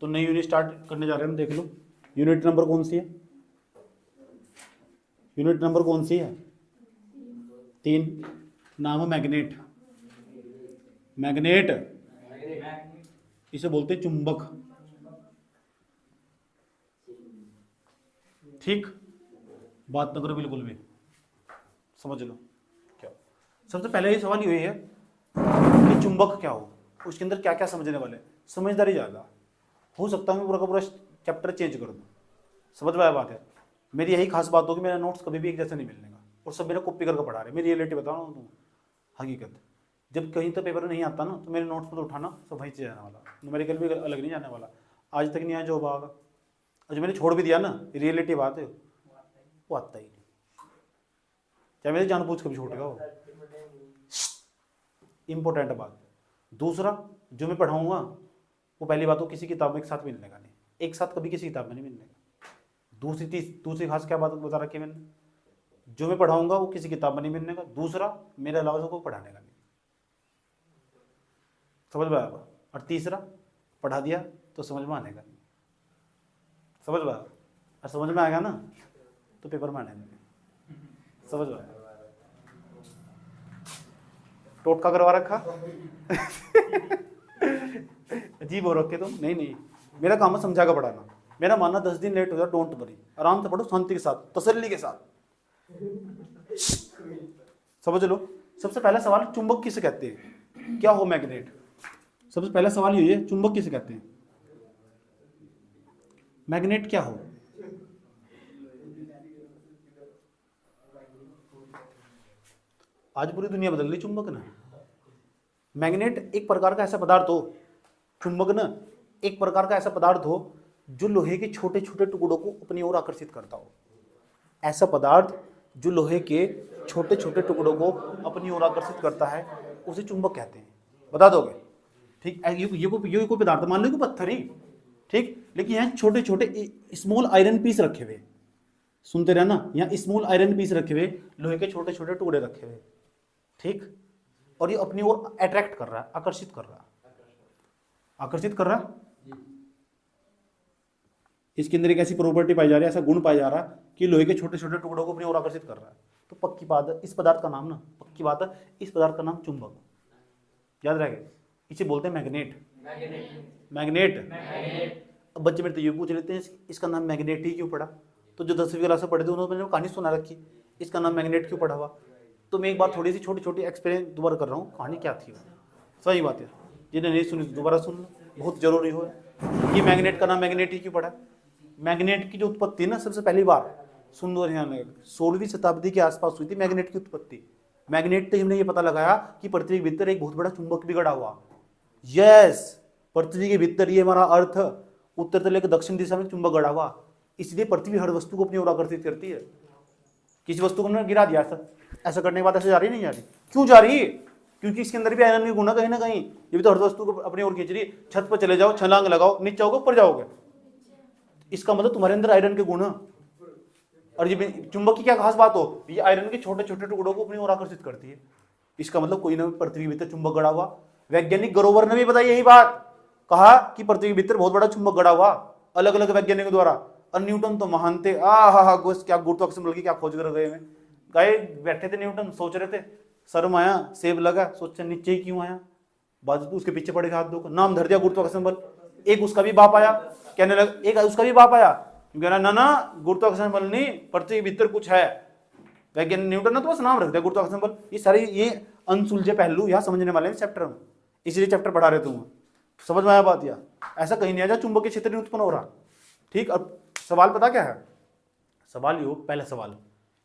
तो नई unit start करने जा रहे हैं हम। देख लो यूनिट नंबर कौन सी है, यूनिट नंबर कौन सी है? 3। नाम है मैग्नेट। मैग्नेट इसे बोलते हैं चुंबक। ठीक, बात न करो बिल्कुल भी, समझ लो क्या। सबसे पहले ये सवाल ये है कि चुंबक क्या हो, उसके अंदर क्या क्या समझने वाले। समझदारी ज़्यादा हो सकता है, मैं पूरा का पूरा चैप्टर चेंज कर दूँ। समझ में आया बात है। मेरी यही खास बात होगी, मेरा नोट्स कभी भी एक जैसा नहीं मिलने का, और सब मेरा कॉपी करके पढ़ा रहे। मेरी रियलिटी बताओ ना तुम, हकीकत। जब कहीं तो पेपर नहीं आता ना तो मेरे नोट्स को उठाना सब वहीं से जाने वाला, न्यूमेरिकल भी अलग नहीं जाने वाला। आज तक नहीं आया जो आगा, और जो मैंने छोड़ भी दिया ना, रियलिटी बात है, वो आता ही नहीं, चाहे मेरे जानबूझ कभी छूटेगा वो। इंपॉर्टेंट बात। दूसरा, जो मैं पढ़ाऊंगा वो पहली बात हो किसी किताब में एक साथ मिलने का नहीं, एक साथ कभी किसी किताब में नहीं मिलने का। दूसरी खास क्या बात बता रखी है मैंने, जो मैं पढ़ाऊंगा वो किसी किताब में नहीं मिलने का। दूसरा, मेरे अलावा को पढ़ाने का नहीं। समझ में आया? और तीसरा, पढ़ा दिया तो समझ में आने का नहीं। समझ में आया? और समझ में आएगा ना तो पेपर में आने का नहीं। समझ में आया? टोटका करवा रखा अजीब हो रखे तुम। नहीं, मेरा काम है समझा कर पढ़ाना। मेरा मानना 10 दिन लेट हो जाए डोंट वरी, आराम से पढ़ो, शांति के साथ, तसल्ली के साथ। समझ लो। सबसे पहला सवाल, चुंबक किसे कहते हैं, क्या हो मैग्नेट? सबसे पहला सवाल ये है, चुंबक किसे कहते हैं, मैग्नेट क्या हो? आज पूरी दुनिया बदल रही चुंबक ना। मैग्नेट एक प्रकार का ऐसा पदार्थ हो, चुंबक ना एक प्रकार का ऐसा पदार्थ हो जो लोहे के छोटे छोटे टुकड़ों को अपनी ओर आकर्षित करता हो। ऐसा पदार्थ जो लोहे के छोटे छोटे टुकड़ों को अपनी ओर आकर्षित करता है उसे चुंबक कहते हैं। बता दोगे? ठीक, ये कोई पदार्थ मान लो कि पत्थर ही, ठीक, लेकिन यहाँ छोटे छोटे स्मॉल आयरन पीस रखे हुए, सुनते रहना, यहाँ स्मॉल आयरन पीस रखे हुए, लोहे के छोटे छोटे टुकड़े रखे हुए, ठीक, और ये अपनी ओर अट्रैक्ट कर रहा है, आकर्षित कर रहा है, आकर्षित कर रहा है। इसके अंदर एक ऐसी प्रॉपर्टी पाई जा रही है, ऐसा गुण पाया जा रहा है कि लोहे के छोटे छोटे टुकड़ों को अपनी ओर आकर्षित कर रहा है। तो पक्की बात है, इस पदार्थ का नाम ना, पक्की बात है, इस पदार्थ का नाम चुंबक। याद रहेगा, इसे बोलते हैं मैग्नेट। मैग्नेट। अब बच्चे मेरे तो ये पूछ लेते हैं इसका नाम मैग्नेट ही क्यों पड़ा? तो जो 10वीं क्लास में पढ़े थे उन्होंने कहानी सुना रखी, इसका नाम मैग्नेट क्यों पड़ा हुआ। तो मैं एक बार थोड़ी सी छोटी छोटी एक्सप्लेन दोबारा कर रहा हूँ, कहानी क्या थी। सही बात है, जिन्हें नहीं सुनी दोबारा सुनना बहुत जरूरी हो। ये मैग्नेट का नाम मैग्नेट ही क्यों पड़ा? मैग्नेट की जो उत्पत्ति ना सबसे पहली बार सुंदर 16वीं शताब्दी के आसपास हुई थी मैग्नेट की उत्पत्ति। मैग्नेट से हमने ये पता लगाया कि पृथ्वी के भीतर एक बहुत बड़ा चुंबक भी गड़ा हुआ। यस, पृथ्वी के भीतर, ये हमारा अर्थ, उत्तर से लेकर दक्षिण दिशा में चुंबक गड़ा हुआ। इसलिए पृथ्वी हर वस्तु को अपनी ओर आकर्षित करती है। किसी वस्तु को हमने गिरा दिया, ऐसा करने के बाद ऐसे जा रही नहीं जा रही? क्यों जा रही? क्योंकि इसके अंदर भी आयरन की गुण है कहीं ना कहीं। ये भी तो हर वस्तु को अपनी ओर खींच रही है। छत पर चले जाओ, छलांग लगाओ, नीचे जाओगे ऊपर जाओगे, इसका मतलब तुम्हारे अंदर आयरन के गुण है। और ये चुंबक की क्या खास बात हो, ये आयरन के छोटे छोटे टुकड़ों को अपनी ओर आकर्षित करती है। इसका मतलब कोई ना पृथ्वी के भीतर चुंबक गड़ा हुआ। वैज्ञानिक ग्रोवर ने भी बताई यही बात, कहा कि पृथ्वी के भीतर बहुत बड़ा चुंबक गड़ा हुआ, अलग अलग वैज्ञानिकों द्वारा। और न्यूटन तो महान थे, क्या गुरुत्वाकर्षण बल की क्या खोज कर गए। गए बैठे थे न्यूटन, सोच रहे थे, शर्म आया, सेब लगा, सोचा नीचे ही क्यों आया, बाद उसके पीछे पड़े हाथ धोकर नाम धर दिया गुरुत्वाकर्षण बल। एक उसका भी बाप आया, कहने लगा, एक उसका भी बाप आया, ना गुरुत्वाकर्षण बल नहीं, पृथ्वी के भीतर कुछ है। वैज्ञानिक न्यूटन ने तो बस नाम रख दिया गुरुत्वाकर्षण बल। ये सारे ये अनसुलझे पहलू यहाँ समझने वाले हैं चैप्टर में, इसलिए चैप्टर पढ़ा रहे तुम। समझ में आया बात? या ऐसा कहीं नहीं आया चुंबक के क्षेत्र नहीं उत्पन्न हो रहा। ठीक, अब सवाल पता क्या है? सवाल ये, पहला सवाल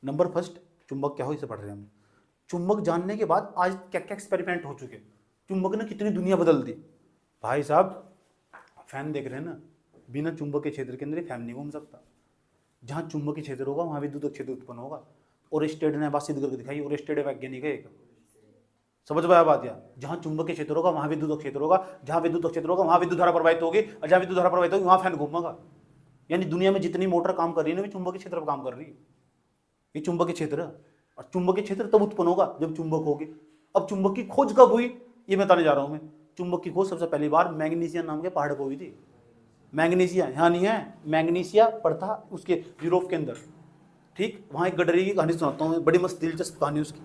नंबर फर्स्ट, चुंबक क्या हो इसे पढ़ रहे हैं हम। चुंबक जानने के बाद आज क्या क्या एक्सपेरिमेंट हो चुके, चुंबक ने कितनी दुनिया बदल दी। भाई साहब, फैन देख रहे हैं ना, बिना चुंबक के क्षेत्र के अंदर फैन नहीं घूम सकता। जहाँ चुंबक के क्षेत्र होगा वहाँ विद्युत क्षेत्र उत्पन्न होगा। और स्टेड ने बात सिद्ध करके दिखाई, और स्टेड वैज्ञानिक है एक। समझ में आया बात? या जहाँ चुंबक के क्षेत्र होगा वहाँ विद्युत क्षेत्र होगा, जहाँ विद्युत क्षेत्र होगा वहाँ विद्युत धारा प्रवाहित होगी, और जहाँ विद्युत धारा प्रवाहित होगी वहाँ फैन घूमेगा। यानी दुनिया में जितनी मोटर काम कर रही है ना, चुंबक के क्षेत्र पर काम कर रही है। ये चुंबक के क्षेत्र, और चुंबक के क्षेत्र तब उत्पन्न होगा जब चुंबक होगी। अब चुंबक की खोज कब हुई ये बताने जा रहा हूं मैं। चुंबक की खोज सबसे पहली बार मैग्नीशियम नाम के पहाड़ पर हुई थी। मैग्नीशिया यहाँ नहीं है, मैग्नीशिया पड़ता उसके यूरोप के अंदर। ठीक, वहाँ एक गडरिया की कहानी सुनाता हूँ, बड़ी मस्त दिलचस्प कहानी उसकी।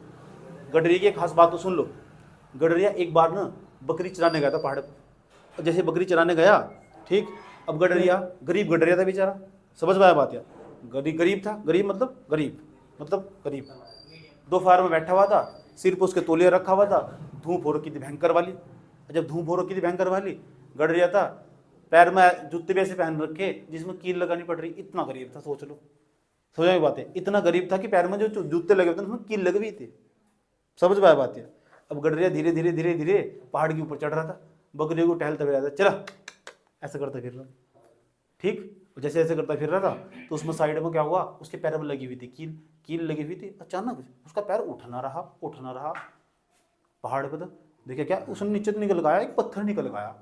गडरिया की एक खास बात तो सुन लो। गडरिया एक बार ना बकरी चराने गया था पहाड़ पर। जैसे बकरी चराने गया, ठीक, अब गडरिया गरीब गडरिया था बेचारा, समझ में आया बात यार। गरीब था, गरीब मतलब गरीब। दो फार में बैठा हुआ था, सिर पर उसके तौलिया रखा हुआ था, धूप हो रखी थी भयंकर वाली। जब धूप हो रखी थी भयंकर वाली, गडरिया था, पैर में जूते भी ऐसे पहन रखे जिसमें कील लगानी पड़ रही, इतना गरीब था, सोच लो। समझ में बात है, इतना गरीब था कि पैर में जो जूते लगे होते उसमें कील लगे हुई थी। समझ में आया बात है। अब गडरिया धीरे धीरे धीरे धीरे पहाड़ के ऊपर चढ़ रहा था, बकरियों को टहलता फिर रहा था, चला ऐसा करता फिर रहा। ठीक, जैसे ऐसे करता फिर रहा था तो उसमें साइड में क्या हुआ, उसके पैर में लगी हुई थी कील, कील लगी हुई थी। अचानक उसका पैर उठना रहा पहाड़ पर। तो देखा क्या, उसने नीचे तो निकल गया, एक पत्थर निकल गया।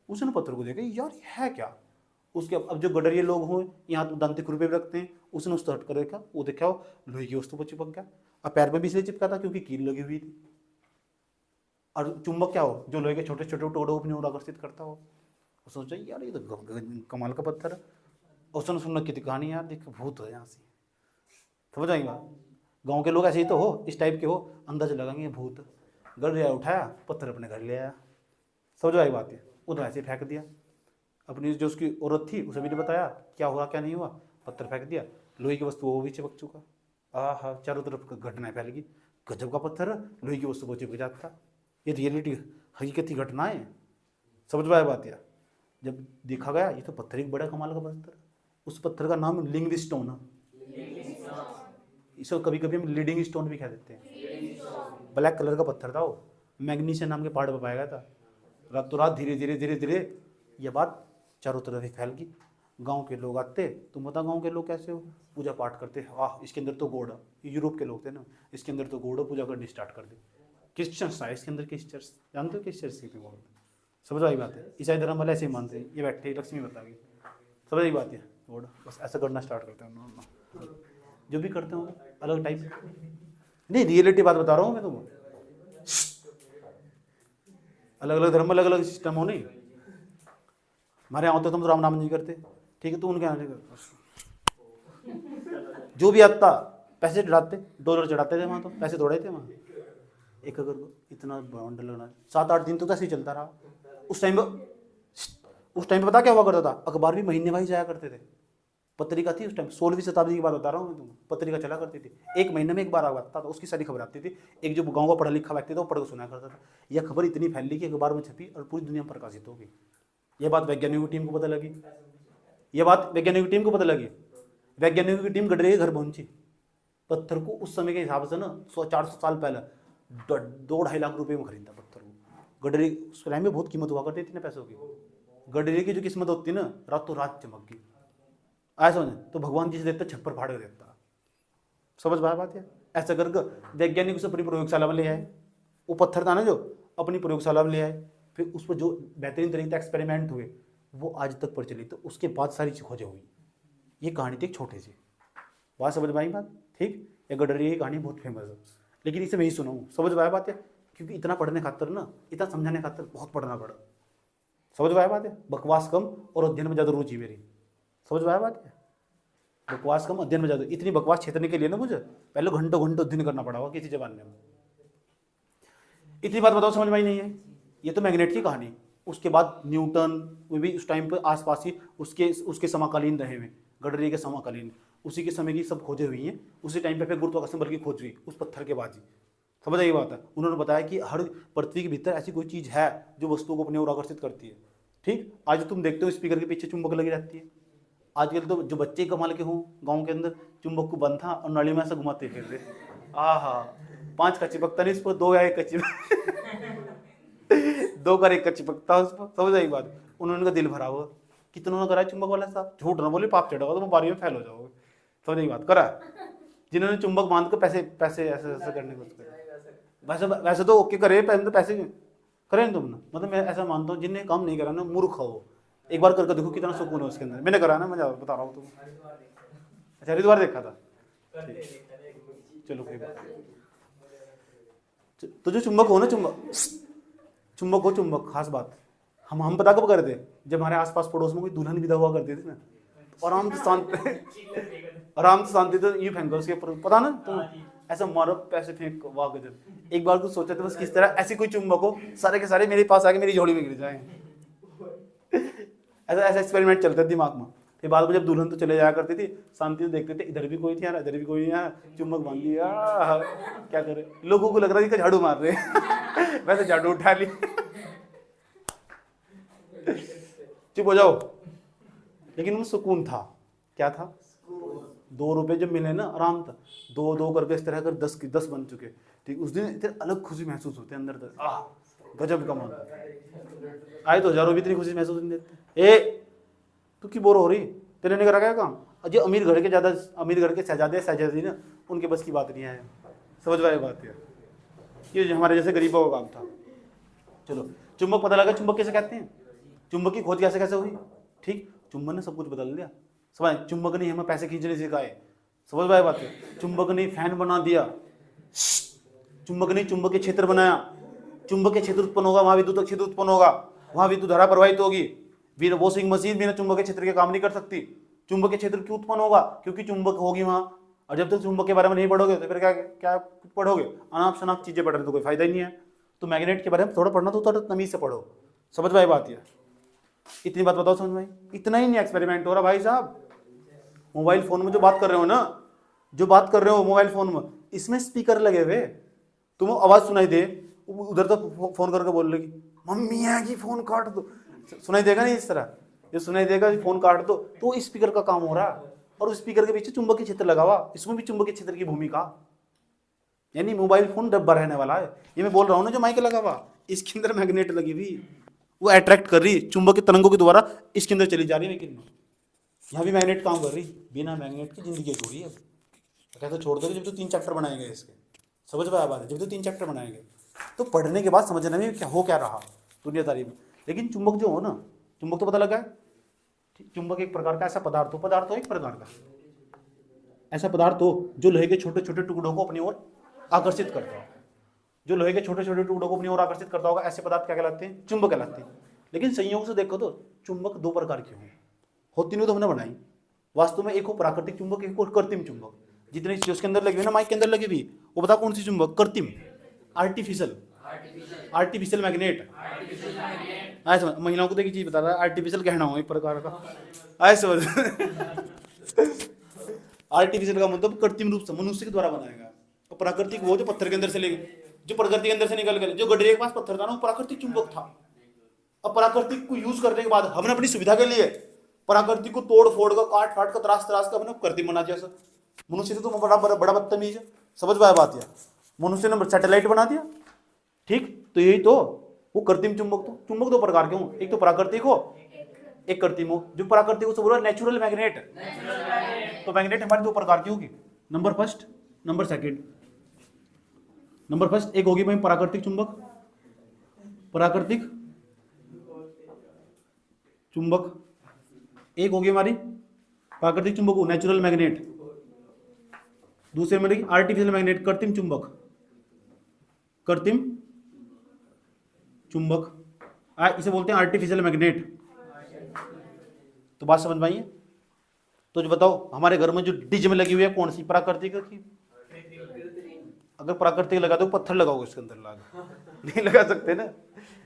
उसने पत्थर को देखा, यार ये है क्या। उसके अब जो गडरिये लोग हों यहाँ तो दांतिक रुपये भी रखते हैं, उसने उसको हट कर देखा, वो देखा वो लोहे की वस्तु पर चिपक गया। अब पैर में भी इसलिए चिपका था क्योंकि कील लगी हुई थी। और चुंबक क्या हो, जो लोहे के छोटे छोटे टुकड़ों को अपनी ओर आकर्षित करता हो। सोचा यार ये तो कमाल का पत्थर है। उसने सुन रखी थी कहानी, यार देख भूत है यहाँ से, समझ आई बात। गाँव के लोग ऐसे ही तो हो, इस टाइप के हो, अंदाजा लगाएंगे भूत। गडरिया उठाया, पत्थर अपने घर ले आया, समझ आई बात है। उधर ऐसे फेंक दिया। अपनी जो उसकी औरत थी उसे भी नहीं बताया क्या हुआ क्या नहीं हुआ, पत्थर फेंक दिया, लोहे की वस्तु वो भी चिपक चुका। हाँ, चारों तरफ घटनाएं फैल गई, गजब का पत्थर है, लोहे की वस्तु को चिपक जाता। ये रियलिटी हकीकती घटनाएं, समझ में आया बात यार। जब देखा गया ये तो पत्थर एक बड़ा कमाल का पत्थर, उस पत्थर का नाम लिंग स्टोन है। इसको कभी कभी हम लीडिंग स्टोन भी कह देते हैं। ब्लैक कलर का पत्थर था वो, मैग्नीशिया नाम के पहाड़ पर पाया गया था। रातों रात धीरे धीरे धीरे धीरे ये बात चारों तरफ ही फैल गई। गांव के लोग आते, तुम बता गांव के लोग कैसे हो, पूजा पाठ करते, वाह इसके अंदर तो गॉड है। यूरोप के लोग थे ना, इसके अंदर तो गॉड है, पूजा करनी स्टार्ट कर दी। क्रिश्चियंस था इसके अंदर, क्रिश्चियंस जानते हो किस चर्च की बोलते, समझ आई बात है। ईसाई धर्म वाले ऐसे ही मानते हैं, ये बैठे लक्ष्मी बता गई, समझ आई बात है। गॉड बस ऐसा करना स्टार्ट करते हैं, जो भी करते हो अलग टाइप। नहीं रियलिटी बात बता रहा हूँ मैं तुमको, अलग अलग धर्म अलग अलग सिस्टम हो। नहीं हमारे यहाँ होते तो हम तो राम नाम नहीं करते, ठीक है, तो उनके यहाँ जो भी आता पैसे चढ़ाते, डॉलर चढ़ाते थे वहाँ, तो पैसे दौड़े थे वहाँ। एक अगर इतना बंडल लगना, 7-8 दिन तो कैसे ही चलता रहा। उस टाइम पे पता क्या हुआ करता था, अखबार भी महीने भाई जाया करते थे। पत्रिका थी उस टाइम, 16वीं शताब्दी की बात बता रहा हूँ मैं तुमको, पत्रिका चला करती थी, एक महीने में एक बार आता था, उसकी सारी खबर आती थी। एक जो गाँव का पढ़ा लिखा व्यक्ति था वो पढ़ के सुना करता था। यह खबर इतनी फैली कि अखबार में छपी और पूरी दुनिया में प्रकाशित हो गई। यह बात वैज्ञानिकों की टीम को पता लगी, वैज्ञानिकों की टीम गडरिया के घर पहुंची। पत्थर को उस समय के हिसाब से ना 400 साल पहले 2-2.5 लाख रुपए में खरीदा पत्थर को। गडरिया उस टाइम में बहुत कीमत हुआ करती थी ना पैसों की। गडरिया की जो किस्मत होती है ना, रातों रात चमक गई। आया समझ, तो भगवान जिसे देता छप्पर फाड़ कर देता, समझ पाया बात है। ऐसा करके वैज्ञानिक उसे अपनी प्रयोगशाला में ले आए। वो पत्थर था ना जो अपनी प्रयोगशाला में ले आए, फिर उस पर जो बेहतरीन तरीके से एक्सपेरिमेंट हुए वो आज तक प्रचलित। तो उसके बाद सारी खोजें हुई। ये कहानी थी एक छोटी सी बात, समझ में आई बात, ठीक। ये गडरिया की कहानी बहुत फेमस है, लेकिन इसे मैं ही सुनाऊँ, समझ में आया बात है। क्योंकि इतना पढ़ने खातर ना, इतना समझाने खातर बहुत पढ़ना पड़ा, समझ में आया बात है। बकवास कम और अध्ययन में ज़्यादा रुचि मेरी, समझ में आया बात है। बकवास कम अध्ययन में ज़्यादा। इतनी बकवास छेड़ने के लिए ना मुझे पहले घंटों घंटों अध्ययन करना पड़ा हुआ किसी जमाने में। इतनी बात बताओ समझ में आई नहीं है। ये तो मैग्नेट की कहानी। उसके बाद न्यूटन, वो भी उस टाइम पर आसपास ही उसके समकालीन रहे हुए, गडरिया के समकालीन, उसी के समय की सब खोजें हुई हैं। उसी टाइम पे फिर गुरुत्वाकर्षण बल की खोज हुई उस पत्थर के बाद ही, समझ आई बात है। उन्होंने बताया कि हर पृथ्वी के भीतर ऐसी कोई चीज़ है जो वस्तुओं को अपनी ओर आकर्षित करती है, ठीक। आज तुम देखते हो स्पीकर के पीछे चुंबक लगी रहती है। आजकल तो जो बच्चे कमाल के हों गाँव के अंदर, चुंबक को बंद था और नाली में ऐसा घुमाते फिर रहे। हाँ 5 का चिपकता नहीं उस पर, 2 या 1 का चिपक 2 का 1 का चिपकता उस पर, समझ आई बात। उन्होंने उनका दिल भरा हुआ, कितनों ने करा चुंबक वाला साहब, झूठ ना बोले पाप चढ़ा तो तुम बारी में फैल हो जाओगे, समझ आई बात। करा जिन्होंने चुंबक बांध कर पैसे ऐसे ऐसे करने को वैसे तो ओके करे, पहले तो पैसे करें तुमने, मतलब मैं ऐसा मानता हूँ जिनने काम नहीं करा ना मूर्ख हो। एक बार करके देखो कितना सुकून है उसके अंदर। मैंने करा ना, मैं बता रहा हूँ तुम। अच्छा हरिद्वार देखा था, चलो कोई बात। तो जो चुंबक हो ना, चुंबक हो चुंबक, खास बात हम पता कब करते, जब हमारे आसपास पड़ोस में कोई दुल्हन विदा हुआ करती थी ना, तो आराम से शांति तो ये फेंको उसके ऊपर, पता ना तो ऐसा मारो पैसे फेंक वाह गजब। एक बार कुछ सोचा था बस किस तरह ऐसी कोई चुम्बक हो सारे के सारे मेरे पास आके मेरी झोली में गिर जाए। ऐसा ऐसा एक्सपेरिमेंट चलता है दिमाग में। फिर बाद में जब दुल्हन तो चले जाया करती थी, शांति से देखते थे इधर भी कोई थी यार, इधर भी कोई यार, चुम्बक बांध दिया, क्या करे, लोगों को लग रहा है कि झाड़ू मार रहे हैं। वैसे झाड़ू उठा ली। चुप हो जाओ। लेकिन वो सुकून था, क्या था, 2 रुपए जब मिले ना आराम था, 2 करके इस तरह कर 10 बन चुके, ठीक। उस दिन इतने अलग खुशी महसूस होते अंदर तक, गजब का मन आए तो हजारों भी इतनी खुशी महसूस नहीं देते। ए तू की बोर हो रही, तेरे ने करा क्या काम, अजय अमीर घर के ज्यादा अमीर घर के शहजादे शहजादी ना उनके बस की बात नहीं है, समझ वाली बात है। ये हमारे जैसे गरीबों का काम था। चलो चुंबक पता लगा, चुंबक कैसे कहते हैं, चुंबक की खोज कैसे कैसे हुई, ठीक। चुंबक ने सब कुछ बदल दिया, समझ। चुंबक ने हमें पैसे खींचने सिखाए, समझ वाली बात है। चुंबक ने फैन बना दिया, चुंबक ने चुंबक के क्षेत्र बनाया, चुंबक के क्षेत्र उत्पन्न होगा वहां विद्युत क्षेत्र उत्पन्न होगा, वहां विद्युत धारा प्रवाहित होगी। बिना वॉशिंग मशीन बिना चुंबक के क्षेत्र के काम नहीं कर सकती। चुंबक के क्षेत्र क्यों उत्पन्न होगा, क्योंकि चुंबक होगी वहां। और जब तक चुंबक के बारे में नहीं पढ़ोगे तो फिर क्या क्या पढ़ोगे, अनाप शनाप चीजें पढ़ रहे तो कोई फायदा ही नहीं है। तो मैग्नेट के बारे में थोड़ा पढ़ना तो थोड़ा तमीज से पढ़ो, समझ भाई बात है। इतनी बात बताओ समझ भाई, इतना ही नहीं एक्सपेरिमेंट हो रहा भाई साहब। मोबाइल फोन में जो बात कर रहे हो ना, जो बात कर रहे हो मोबाइल फोन में, इसमें स्पीकर लगे हुए, तुम आवाज सुनाई दे, उधर तो फोन करके बोल रही मम्मी है कि फोन काट दो, सुनाई देगा नहीं इस तरह, ये सुनाई देगा कि फोन काट दो, तो स्पीकर का काम हो रहा। और उस स्पीकर के पीछे चुंबकीय क्षेत्र लगा हुआ, इसमें भी चुंबकीय क्षेत्र की भूमिका, यानी मोबाइल फोन डब्बा रहने वाला है। ये मैं बोल रहा हूँ ना, जो माइक लगा हुआ इसके अंदर मैग्नेट लगी हुई, वो अट्रैक्ट कर रही चुंबक के तरंगों के द्वारा इसके अंदर चली जा रही है। लेकिन यहाँ भी मैग्नेट काम कर रही, बिना मैग्नेट की जिंदगी अधूरी है। कैसे छोड़ दोगे जब तो 3 चैप्टर बनाए गए इसके, समझ में आया बात है, जब तो 3 चैप्टर बनाए गए तो पढ़ने के बाद समझना में क्या हो क्या रहा दुनियादारी में। लेकिन चुंबक जो हो ना, चुंबक तो पता लगा है, चुंबक एक प्रकार का ऐसा पदार्थ हो एक प्रकार का ऐसा पदार्थ हो जो लोहे के छोटे छोटे टुकड़ों को अपनी ओर आकर्षित करता हो, जो लोहे के छोटे छोटे टुकड़ों को अपनी ओर आकर्षित करता होगा, ऐसे पदार्थ क्या कहलाते हैं, चुंबक कहलाते हैं। लेकिन संयोग से देखो तो चुंबक 2 प्रकार के होती नहीं तो हमने बनाई वास्तव में, एक हो प्राकृतिक चुंबक, एक हो कृत्रिम चुंबक। जितनी चीज उसके अंदर लगी हुई ना, माइक के अंदर लगी हुई, वो बता कौन सी चुंबक, कृत्रिम, आर्टिफिशियल मैग्नेट। ऐसे महिलाओं को देखिए चीज बता रहा है, आर्टिफिशियल कहना हो एक प्रकार का, ऐसे आर्टिफिशियल का मतलब कृत्रिम रूप से मनुष्य के द्वारा बनाया गया। और प्राकृतिक वो जो पत्थर के अंदर से ले, जो प्रकृति के अंदर से निकल गए, जो गडरे के पास पत्थर था ना वो प्राकृतिक चुंबक था। अब प्राकृतिक को यूज करने के बाद हमने अपनी सुविधा के लिए प्राकृतिक को तोड़ फोड़ का काट फाट का त्रास का हमने कृत्रिम बना दिया। मनुष्य तो बड़ा बदतमीज है, समझ पाया बात है। मनुष्य ने सैटेलाइट बना दिया, ठीक। तो यही तो वो कृत्रिम चुंबक, तो चुंबक 2 प्रकार के हो, एक तो प्राकृतिक हो एक कृत्रिम हो। जो प्राकृतिक हो बोला नेचुरल मैग्नेट, तो मैग्नेट हमारी 2 प्रकार की होगी, number first number second. Number first एक होगी भाई प्राकृतिक चुंबक, प्राकृतिक चुंबक, एक होगी हमारी प्राकृतिक चुंबक नेचुरल मैग्नेट, दूसरे में आर्टिफिशियल मैग्नेट कृत्रिम चुंबक, कृत्रिम चुंबक इसे बोलते हैं आर्टिफिशियल मैग्नेट। तो बात समझ में आई है। तो जो बताओ हमारे घर में जो डिज में लगी हुई है कौन सी, प्राकृतिक की? अगर प्राकृतिक लगा दो पत्थर लगाओगे इसके अंदर, लगा नहीं लगा सकते ना।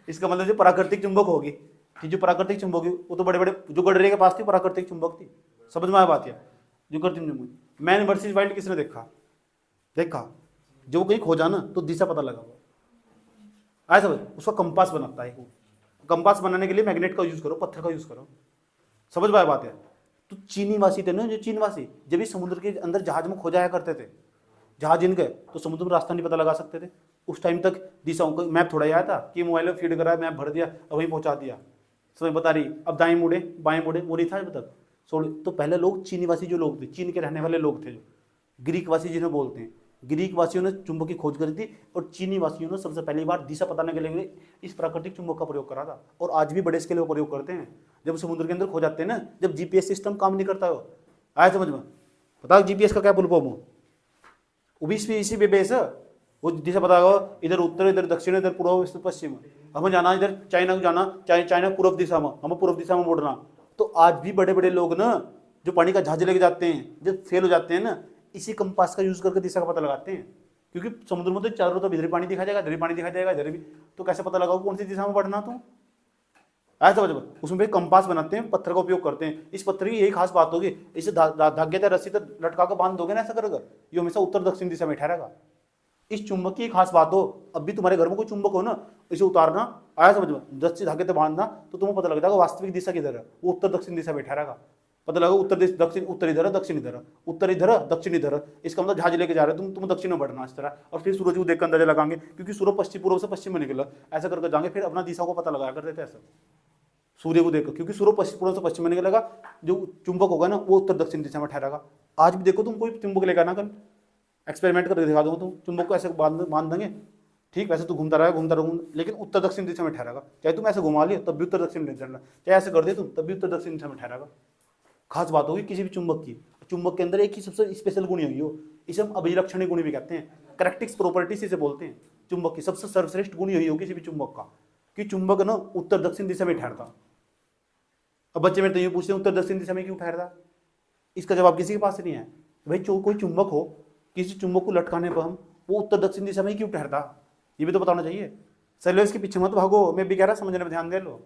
इसका मतलब जो प्राकृतिक चुंबक होगी, जो प्राकृतिक चुंबक होगी वो तो बड़े बड़े जो गडरे के पास थी प्राकृतिक चुंबक थी, समझ में आया बात है। जो कृत्रिम चुंबक, मैन वर्सेस वाइल्ड किसने देखा, जो कहीं खो जाना तो दिशा पता लगा हुआ, आया समझ, उसका कंपास बनाता है। कंपास बनाने के लिए मैग्नेट का यूज करो, पत्थर का यूज करो, समझ में आया बात है। तो चीनीवासी थे ना, जो चीनवासी जब भी समुद्र के अंदर जहाज में खो जाया करते थे, जहाज इनके, तो समुद्र में रास्ता नहीं पता लगा सकते थे उस टाइम तक। दिशाओं का मैप थोड़ा आया था कि मोबाइल में फीड करा, मैप भर दिया और वहीं पहुंचा दिया, समय बता रही अब दाएं मुड़े बाएं मुड़े, वो नहीं था अब तक। तो पहले लोग चीनीवासी जो लोग थे, चीन के रहने वाले लोग थे, जो ग्रीकवासी जिन्हें बोलते हैं, ग्रीक वासियों ने चुंबक की खोज करी थी और चीनी वासियों ने सबसे पहली बार दिशा पता करने के लिए इस प्राकृतिक चुंबक का प्रयोग करा था। और आज भी बड़े स्केल पर प्रयोग करते हैं जब समुद्र के अंदर खो जाते हैं ना, जब जीपीएस सिस्टम काम नहीं करता हो, आया समझ में। पता जीपीएस का क्या फुल फॉर्म हो, वो भी इसी पे बेस है, वो दिशा पता लगा, इधर उत्तर, इधर दक्षिण, इधर पूर्व, इधर पश्चिम। हमें जाना इधर चाइना को जाना, चाइना पूर्व दिशा में, हमें पूर्व दिशा में मुड़ना। तो आज भी बड़े बड़े लोग ना जो पानी का जहाज लेके जाते हैं, जब फेल हो जाते हैं ना, इसी कंपास का यूज करके दिशा का पता लगाते हैं। क्योंकि समुद्र में तो चारों तरफ इधर ही पानी दिखा जाएगा, इधर ही पानी दिखा जाएगा, इधर भी, तो कैसे पता लगाओ कौन सी दिशा में बढ़ना तुम? ऐसा समझ, उसमें फिर कंपास बनाते हैं, पत्थर का उपयोग करते हैं। इस पत्थर की यही खास बात होगी, इसे धागे या रस्सी तक लटका कर बांध दोगे ना ऐसा करोगे, ये हमेशा उत्तर दक्षिण दिशा में ठहरेगा। इस चुंबक की एक खास बात हो, अब भी तुम्हारे घर में कोई चुंबक हो ना, इसे उतारना, आया समझ में, रस्सी धागे से बांधना, तो तुम्हें पता लग जाएगा वास्तविक दिशा किधर है, वो उत्तर दक्षिण दिशा में ठहरेगा। पता लगा उत्तर दक्षिण, उत्तर इधर है, दक्षिण इधर है, उत्तर इधर है, दक्षिण इधर है, इसका मतलब जहाज लेके जा रहे हो तुम दक्षिण में बढ़ना इस तरह। और फिर सूरज को देख कर अंदाजा लगाएंगे, क्योंकि सूरज पश्चिम पूर्व से पश्चिम में निकला, ऐसा करके जाएंगे, फिर अपना दिशा को पता लगाया करते थे ऐसा सूर्य को देखकर, क्योंकि सूर्य पश्चिम पूर्व से पश्चिम में निकलेगा, जो चुंबक होगा ना वो उत्तर दक्षिण दिशा में ठहरेगा। आज भी देखो, तुम कोई चुंबक लेकर आना, कल एक्सपेरिमेंट करके दिखा दूंगा, तुम चुंबक को ऐसे बांध देंगे, ठीक वैसे तू घूमता रहा, लेकिन उत्तर दक्षिण दिशा में ठहरेगा। चाहे तुम ऐसे घुमा लियो तब भी उत्तर दक्षिण दिशा में, चाहे ऐसे कर दे तुम तब भी उत्तर दक्षिण दिशा में ठहरेगा। खास बात होगी किसी भी चुंबक की, चुंबक के अंदर एक ही सबसे स्पेशल गुण होगी हो, इसे हम अभिलक्षणीय गुण भी कहते हैं, करेक्टिक्स प्रॉपर्टीज इसे बोलते हैं। चुंबक की सबसे सर्वश्रेष्ठ गुण यही होगी किसी भी चुंबक का, कि चुंबक ना उत्तर दक्षिण दिशा में ठहरता। अब बच्चे मेरे तो ये पूछते हैं उत्तर दक्षिण दिशा में क्यों ठहरता, इसका जवाब किसी के पास नहीं है। भाई कोई चुंबक हो, किसी चुंबक को लटकाने पर हम वो उत्तर दक्षिण दिशा में क्यों ठहरता, ये भी तो बताना चाहिए। सिलेबस के पीछे मत भागो, मैं भी कह रहा समझने में ध्यान दे लो,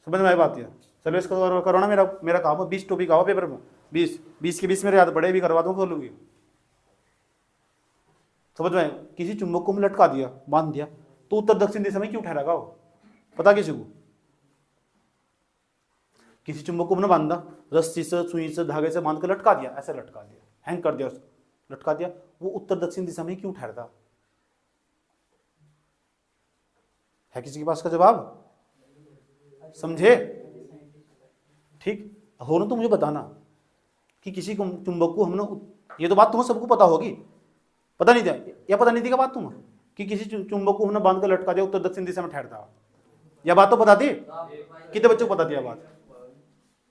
समझ में आई बात है। सिलेबस का करो ना, मेरा काम है 20 टॉपिक आओ पेपर में, 20 के 20 मेरे याद पड़े भी करवा दूँ खोलूंगी, समझ में। किसी चुंबक को लटका दिया, बांध दिया, तो उत्तर दक्षिण दिशा में क्यों ठहरेगा वो, पता किसी को? किसी चुंबक को हमने बांधा, रस्सी से, सुई से, धागे से बांध कर लटका दिया, ऐसे लटका दिया, हैंग कर दिया उसको, लटका दिया, वो उत्तर दक्षिण दिशा में क्यों ठहरता है? किसी के पास का जवाब? समझे? ठीक हो ना, तो मुझे बताना कि किसी चुंबक को हमने, ये तो बात तुम्हें सबको पता होगी, पता नहीं था या पता नहीं थी क्या बात तुम्हें, कि किसी चुंबक को हमने बांध कर लटका दिया, उत्तर दक्षिण दिशा में ठहरता, यह बात तो पता थी? कितने बच्चों को पता थी यह बात?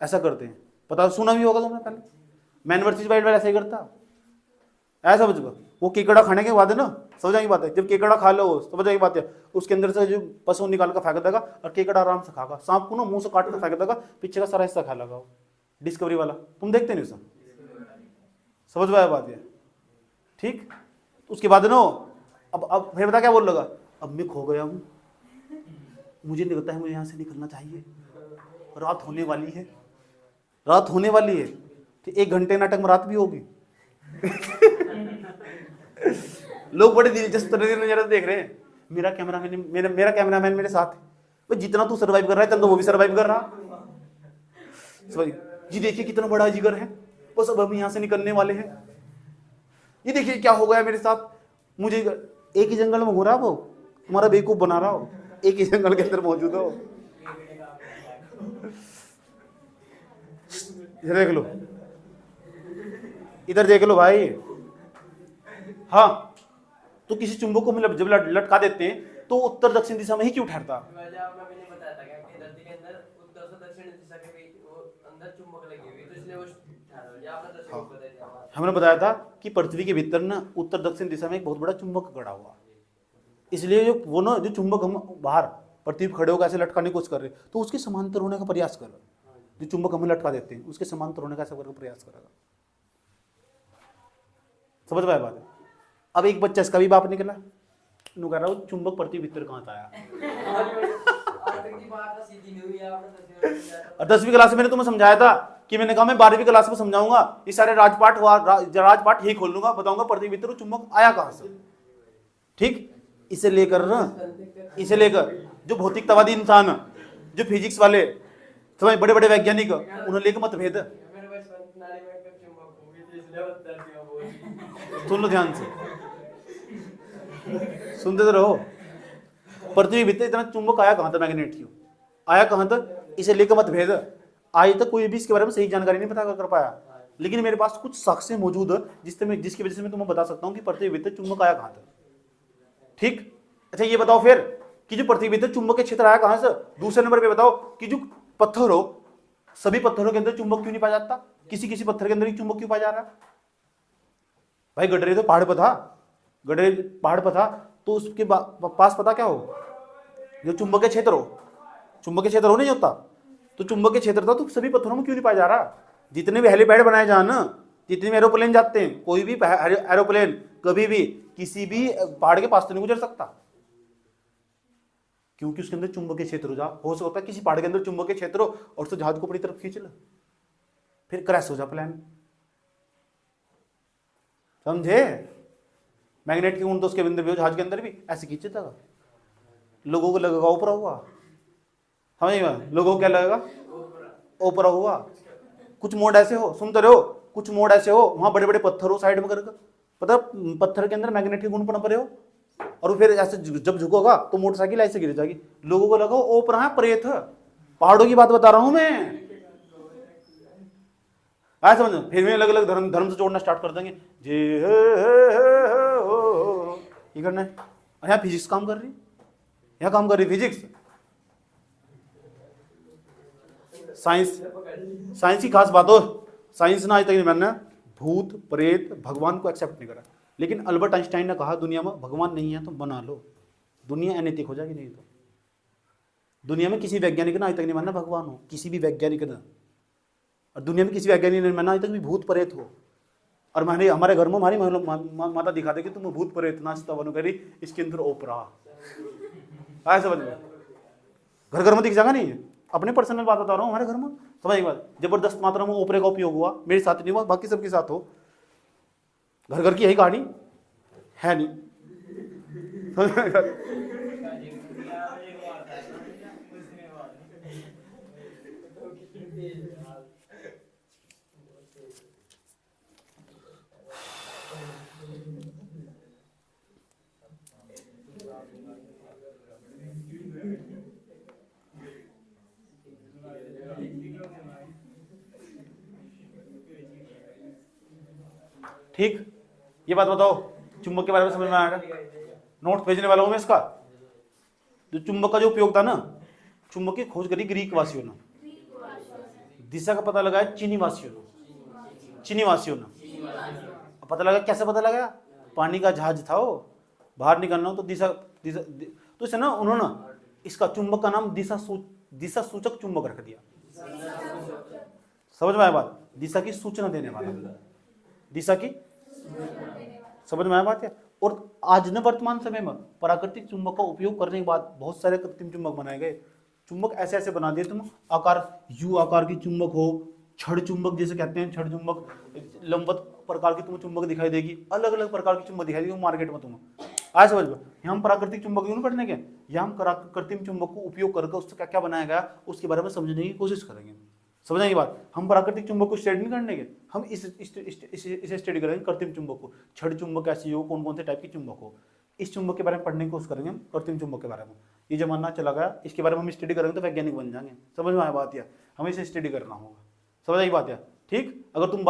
ऐसा करते हैं, पता सुना भी होगा तुमने पहले, मैन वर्सेस वाइल्ड ऐसा ही करता, ऐसा समझ। वो केकड़ा खाने के बाद है ना, समझ आई बात है, जब केकड़ा खा लो समझ आई बात है, उसके अंदर से जो पशु निकाल कर फेंक देगा और केकड़ा आराम से खागा, सांप को ना मुंह से काट कर फेंक देगा, पीछे का सारा हिस्सा खा लगा। डिस्कवरी वाला तुम देखते नहीं उसका, समझ में आया बात है, ठीक। उसके बाद ना अब फिर बता क्या बोल लगा, अब मैं खो गया हूँ, मुझे नहीं लगता है मुझे यहाँ से निकलना चाहिए, रात होने वाली है, रात होने वाली है, तो 1 घंटे नाटक में रात भी होगी। लोग बड़े दिलचस्प नजर देख रहे हैं, मेरा कैमरामैन मेरे साथ है, भाई जितना तू सरवाइव कर रहा है चल तो वो भी सरवाइव कर रहा। जी देखिए कितना बड़ा जिगर है, बस अब हम यहाँ से निकलने वाले हैं, ये देखिए क्या हो गया मेरे साथ, मुझे एक ही जंगल में हो रहा वो, तुम्हारा बेवकूफ बना रहा हो, एक ही जंगल के अंदर मौजूद हो। देख लो, इधर देख लो भाई। हाँ, तो किसी चुंबक को जब लटका देते हैं तो उत्तर दक्षिण दिशा में ही क्यों ठहरता? हमने बताया था कि पृथ्वी के भीतर ना उत्तर दक्षिण दिशा में एक बहुत बड़ा चुंबक गड़ा हुआ, इसलिए जो वो ना जो चुंबक हम बाहर पृथ्वी खड़े होकर ऐसे लटकाने की कोशिश कर रहे, तो उसके समांतर होने का प्रयास कर, जो चुंबक हम लटका देते हैं उसके समांतर होने का ऐसा प्रयास करेगा। समझ में आया बात है? अब एक बच्चा इसका भी बाप निकला, नु कह रहा हूँ चुंबक पृथ्वी भीतर कहाँ से आया। 10वीं क्लास में मैंने तुम्हें समझाया था कि मैंने कहा मैं 12वीं क्लास में समझाऊंगा, ये सारे राजपाठ ही खोल लूंगा, बताऊंगा पृथ्वी भीतर चुंबक आया कहां से। ठीक, इसे लेकर जो भौतिकतावादी इंसान, जो फिजिक्स वाले समझ, बड़े बड़े वैज्ञानिक, उन्होंने लेकर मतभेद, सुन लो ध्यान से, सुनते तो रहो। पृथ्वी भीतर इतना चुंबक आया कहां था, मैग्नेट क्यों आया कहां तक, इसे लेकर मतभेद। आज तक कोई भी इसके बारे में सही जानकारी नहीं पता कर पाया, लेकिन मेरे पास कुछ साक्ष्य मौजूद है जिसकी वजह से मैं तुम्हें बता सकता हूं कि पृथ्वी भीतर चुंबक आया कहां था। ठीक, अच्छा ये बताओ फिर कि जो पृथ्वी भीतर चुंबक के क्षेत्र आया कहां से। दूसरे नंबर पे बताओ कि जो पत्थर हो, सभी पत्थरों के अंदर चुंबक क्यों नहीं पाया जाता, किसी किसी पत्थर के अंदर ही चुंबक क्यों पाया जा रहा है। भाई गडरे तो पहाड़ पर था, गड्ढे पहाड़ पर था तो उसके पास पता क्या हो, जो चुंबकीय क्षेत्र हो, चुंबकीय क्षेत्र हो नहीं होता, तो चुंबकीय क्षेत्र था तो सभी पत्थरों में क्यों नहीं पाया जा रहा? जितने भी हेलीपैड बनाए जा ना, जितने भी एरोप्लेन जाते हैं, कोई भी एरोप्लेन कभी भी किसी भी पहाड़ के पास तो नहीं गुजर सकता, क्योंकि उसके अंदर चुंबकीय क्षेत्र हो सकता है किसी पहाड़ के अंदर चुंबकीय क्षेत्र हो और तो जहाज को अपनी तरफ खींच ले, फिर क्रैश हो जा प्लेन। समझे? मैग्नेट की ऊन तो उसके अंदर भी हो, जहाज के अंदर भी ऐसे खींचे था। लोगों को लगेगा ऊपर हुआ, समझ, लोगों को क्या लगेगा ऊपर हुआ। कुछ मोड ऐसे हो, सुनते रहो, कुछ मोड ऐसे हो वहां बड़े बड़े पत्थर हो साइड में करके, पता पत्थर के अंदर मैग्नेट के गुण पड़े हो, और फिर ऐसे जब झुकोगा तो मोटरसाइकिल ऐसे गिर जाएगी, लोगों को लगा ऊपर है प्रेत, पहाड़ों की बात बता रहा हूं मैं। आया समझ? फिर भी अलग अलग धर्म से जोड़ना स्टार्ट कर देंगे, जे ये करना है। यहाँ फिजिक्स काम कर रही, यहाँ काम कर रही फिजिक्स। साइंस की खास बात हो, साइंस ने आज तक नहीं माना भूत प्रेत भगवान को एक्सेप्ट नहीं करा, लेकिन अल्बर्ट आइंस्टाइन ने कहा दुनिया में भगवान नहीं है तो बना लो, दुनिया अनैतिक हो जाएगी नहीं तो। दुनिया में किसी वैज्ञानिक ने आज तक नहीं माना भगवान हो, किसी भी वैज्ञानिक ने, और दुनिया में किसी वैज्ञानिक ने माना आज तक भी भूत प्रेत हो। और हमारे घर में हमारी माता दिखा दे कि तुम भूत प्रेत नाचता बनो करी, इसके अंदर ओपरा आया समझ में, घर घर में दिख जाएगा नहीं, अपने पर्सनल बात बता रहा हूँ, हमारे घर में समझ एक बात, जबरदस्त मात्रा में ओपरे का उपयोग हुआ, मेरे साथ नहीं हुआ, बाकी सबके साथ हो, घर घर की यही कहानी है नहीं। ठीक, ये बात बताओ, चुंबक के बारे में समझ में आएगा? नोट भेजने वाला हूं मैं इसका। जो चुंबक का जो उपयोग था ना, चुंबक की खोज करी ग्रीक वासियों ने, दिशा का पता लगाया चीनी वासियों ने। पता लगा कैसे पता लगा? पानी का जहाज था वो, बाहर निकलना हो तो दिशा तो इसे ना उन्होंने इसका चुंबक का नाम दिशा सूचक चुंबक रख दिया। समझ में आया बात? दिशा की सूचना देने वाला, दिशा की समझ में आया बात है। और आज न वर्तमान समय में प्राकृतिक चुंबक का उपयोग करने के बाद बहुत सारे कृत्रिम चुंबक बनाए गए। चुंबक ऐसे ऐसे बना दिए, तुम आकार यू आकार की चुंबक हो, छड़ चुंबक जिसे कहते हैं, छड़ चुंबक, लंबवत प्रकार की तुम्हें चुंबक दिखाई देगी, अलग अलग प्रकार की चुंबक दिखाई देगी मार्केट में तुम्हें। आज समझ लो, हम प्राकृतिक चुंबक क्यों पढ़ने के, या हम कृत्रिम चुंबक को उपयोग करके उससे क्या क्या बनाया गया उसके बारे में समझने की कोशिश करेंगे। समझने की बात, हम प्राकृतिक चुंबक को स्टडी नहीं करने के, हम इसे स्टडी करेंगे कृत्रिम चुंबक को, छड़ चुंबक कैसी हो, कौन कौन से टाइप की चुंबक हो, इस चुंबक के बारे में पढ़ने की कोशिश करेंगे हम, कृत्रिम चुंबक के बारे में। ये जमाना चला गया, इसके बारे में हम स्टडी करेंगे तो वैज्ञानिक बन जाएंगे। समझ में आया बात? या हमें इसे स्टडी करना होगा। समझ आई बात? या ठीक, अगर तुम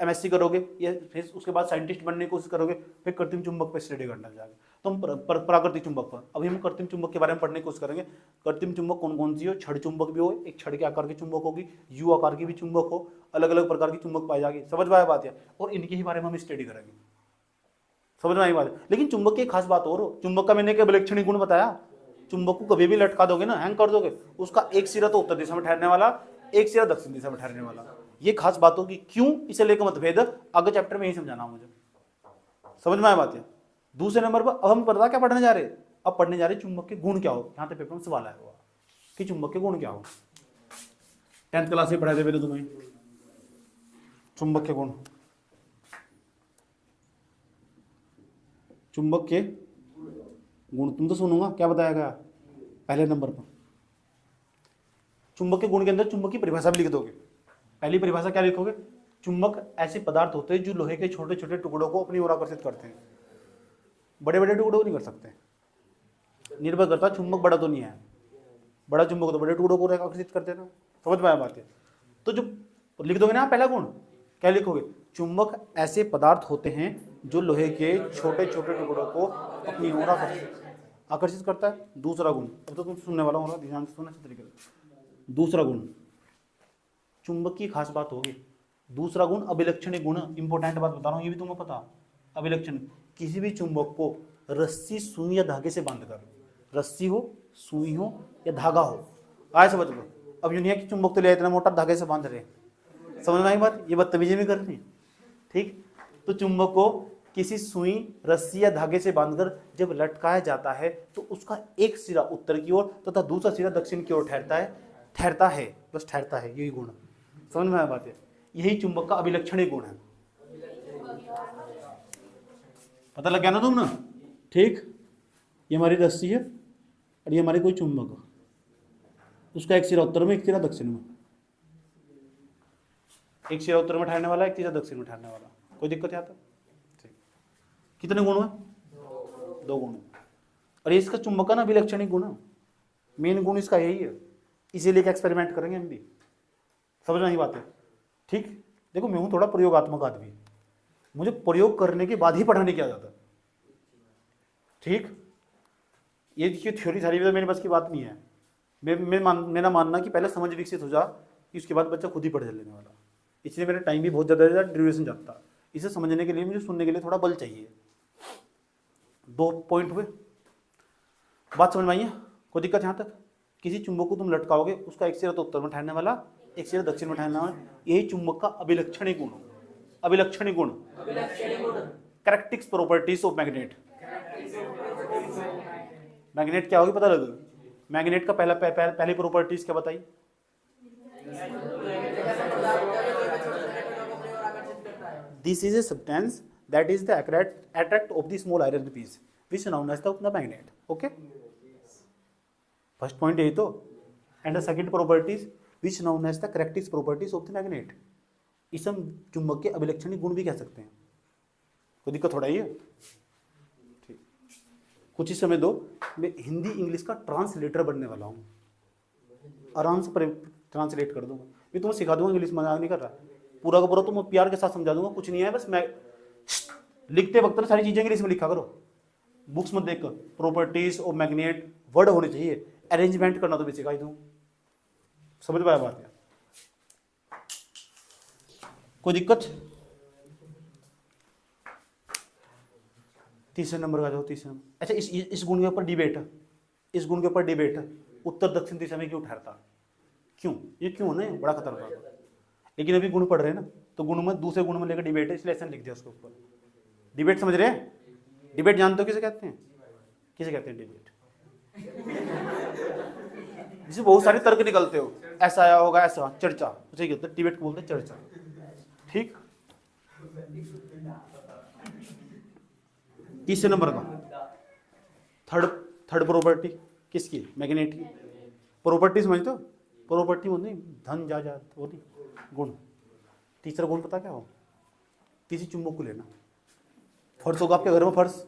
MSc करोगे या फिर उसके बाद साइंटिस्ट बनने की कोशिश करोगे, फिर कृत्रिम चुंबक पर स्टडी करना जाएगा, तो हम प्राकृतिक चुंबक पर, अभी हम कृत्रिम चुंबक के बारे में पढ़ने की कोशिश करेंगे। कृत्रिम चुंबक कौन कौन सी हो, छड़ चुंबक भी हो, एक छड़ के आकार की चुंबक होगी, यू आकार की भी चुंबक हो, अलग अलग प्रकार की चुंबक पाई जाएगी। समझ में आया बात? या और इनके ही बारे में हम स्टडी करेंगे। समझ में आई बात? लेकिन चुंबक की खास बात और हो, चुंबक का मैंने क्या विलक्षण गुण बताया, चुंबक को कभी भी लटका दोगे ना, हैंग कर दोगे, उसका एक सिरा तो उत्तर दिशा में ठहरने वाला, एक सिरा दक्षिण दिशा में ठहरने वाला। ये खास बात होगी, क्यों इसे लेकर मतभेद आगे चैप्टर में ही समझाना मुझे। समझ में आया बात है? दूसरे नंबर पर अब हम पता क्या पढ़ने जा रहे हैं, अब पढ़ने जा रहे चुंबक के गुण क्या हो। यहाँ पे पेपर में सवाल आया हुआ कि चुंबक के गुण क्या हो, 10th क्लास में पढ़ाए थे तुम्हें चुंबक के गुण। चुंबक के गुण तुम तो सुनूंगा, क्या बताया गया पहले नंबर पर? चुंबक के गुण के अंदर चुंबक की परिभाषा भी लिख दोगे। पहली परिभाषा क्या लिखोगे? चुंबक ऐसे पदार्थ होते हैं जो लोहे के छोटे छोटे टुकड़ों को अपनी ओर आकर्षित करते हैं, बड़े बड़े टुकड़ों को नहीं कर सकते। निर्भर करता चुंबक बड़ा तो नहीं है, बड़ा चुंबक तो बड़े टुकड़ों को आकर्षित करते हैं ना। समझ में आया बात है? तो जो लिख दोगे ना पहला गुण, क्या लिखोगे? चुंबक ऐसे पदार्थ होते हैं जो लोहे के छोटे छोटे टुकड़ों को अपनी ओर आकर्षित करता है। दूसरा गुण, अब तो तुम सुनने वाला होगा, ध्यान से सुनना अच्छे तरीके से। दूसरा गुण चुंबक की खास बात होगी। दूसरा गुण अभिलक्षणी गुण, इंपॉर्टेंट बात बता रहा हूं, ये भी तुम्हें पता। अभिलक्षण किसी भी चुंबक को रस्सी, सुई या धागे से बांधकर, रस्सी हो, सुई हो या धागा हो, आए समझ लो। अब यूं नहीं है कि चुंबक तो ले इतना मोटा धागे से बांध रहे हैं, समझ में आई बात? ये बदतमीजी भी कर रही है, ठीक। तो चुंबक को किसी सुई, रस्सी या धागे से बांधकर जब लटकाया जाता है तो उसका एक सिरा उत्तर की ओर तथा दूसरा सिरा दक्षिण की ओर ठहरता है, बस ठहरता है, यही गुण। समझ में आया बात है? यही चुंबक का अभिलक्षणीय गुण है। पता लग गया ना तुम ना, ठीक। ये हमारी रस्सी है और ये हमारी कोई चुंबक है, उसका एक सिरा उत्तर में, एक सिरा दक्षिण में, एक सिरा उत्तर में ठहरने वाला, एक सिरा दक्षिण में ठहरने वाला। कोई दिक्कत यहाँ तक? ठीक। कितने गुण है? 2 गुण। और ये इसका चुंबक का ना अभिलक्षणिक गुण है, मेन गुण इसका यही है, इसीलिए एक एक्सपेरिमेंट करेंगे हम भी। समझ नहीं बात है? ठीक। देखो मैं हूं थोड़ा प्रयोगात्मक आदमी, मुझे प्रयोग करने के बाद ही पढ़ाने की आदत है, ठीक। ये थ्योरी सारी मेरे बस की बात नहीं है। मेरा मानना कि पहले समझ विकसित हो जा कि उसके बाद बच्चा खुद ही पढ़ लेने वाला। इसलिए मेरा टाइम भी बहुत ज़्यादा ड्यूरेशन जाता है। इसे समझने के लिए मुझे सुनने के लिए थोड़ा बल चाहिए। 2 पॉइंट हुए, बात समझ में आई है? कोई दिक्कत यहाँ तक? किसी चुंबक को तुम लटकाओगे, उसका एक सिरा तो उत्तर में ठहरने वाला, एक सिरा दक्षिण में ठहरने वाला, यही चुंबक का अभिलक्षणीय गुण। अभिलक्षणीय गुण, characteristics properties of magnet. Magnet क्या होगी पता लगे? मैग्नेट का पहली प्रॉपर्टीज क्या बताई? This is a substance that is the attract of the small iron piece which is known as the magnet. Okay? First point यही तो, and the second properties which known as the characteristic properties of the magnet. इस हम चुंबक के अभिलक्षणिक गुण भी कह सकते हैं। कोई दिक्कत थोड़ा ही है? ठीक। कुछ ही समय दो, मैं हिंदी इंग्लिश का ट्रांसलेटर बनने वाला हूँ, आराम से ट्रांसलेट कर दूंगा। मैं तुम्हें सिखा दूंगा, इंग्लिश मजाक नहीं कर रहा, पूरा का पूरा तुम प्यार के साथ समझा दूंगा। कुछ नहीं है, बस मैं लिखते वक्त सारी चीजें इंग्लिश में लिखा करो, बुक्स में देखकर। प्रॉपर्टीज ऑफ मैग्नेट वर्ड होने चाहिए, अरेंजमेंट करना तो मैं सिखा ही दूँ। समझ पाया बात है? कोई दिक्कत? तीसरे नंबर का जाओ, तीसरे नंबर। अच्छा, इस गुण के ऊपर डिबेट है, इस गुण के ऊपर डिबेट है, उत्तर दक्षिण दिशा में क्यों ठहरता? क्यों? ये क्यों ना, बड़ा खतरनाक है। लेकिन अभी गुण पढ़ रहे हैं ना, तो गुण में दूसरे गुण में लेकर डिबेट है, इसलिए लेसन लिख दिया उसके ऊपर। डिबेट समझ रहे हैं? डिबेट जानते हो किसे कहते हैं? किसे कहते हैं डिबेट? जिसे बहुत सारे तर्क निकलते हो, ऐसा आया होगा, ऐसा चर्चा, उसे कहते हैं डिबेट को बोलते हैं चर्चा। ठीक। तीसरे नंबर का थर्ड प्रॉपर्टी किसकी? मैग्नेट की। प्रॉपर्टी समझते हो? प्रॉपर्टी बोलते धन जा वो नहीं, गुण। तीसरा गुण पता क्या हो? किसी चुंबक को लेना, फर्श होगा आपके घर में, फर्श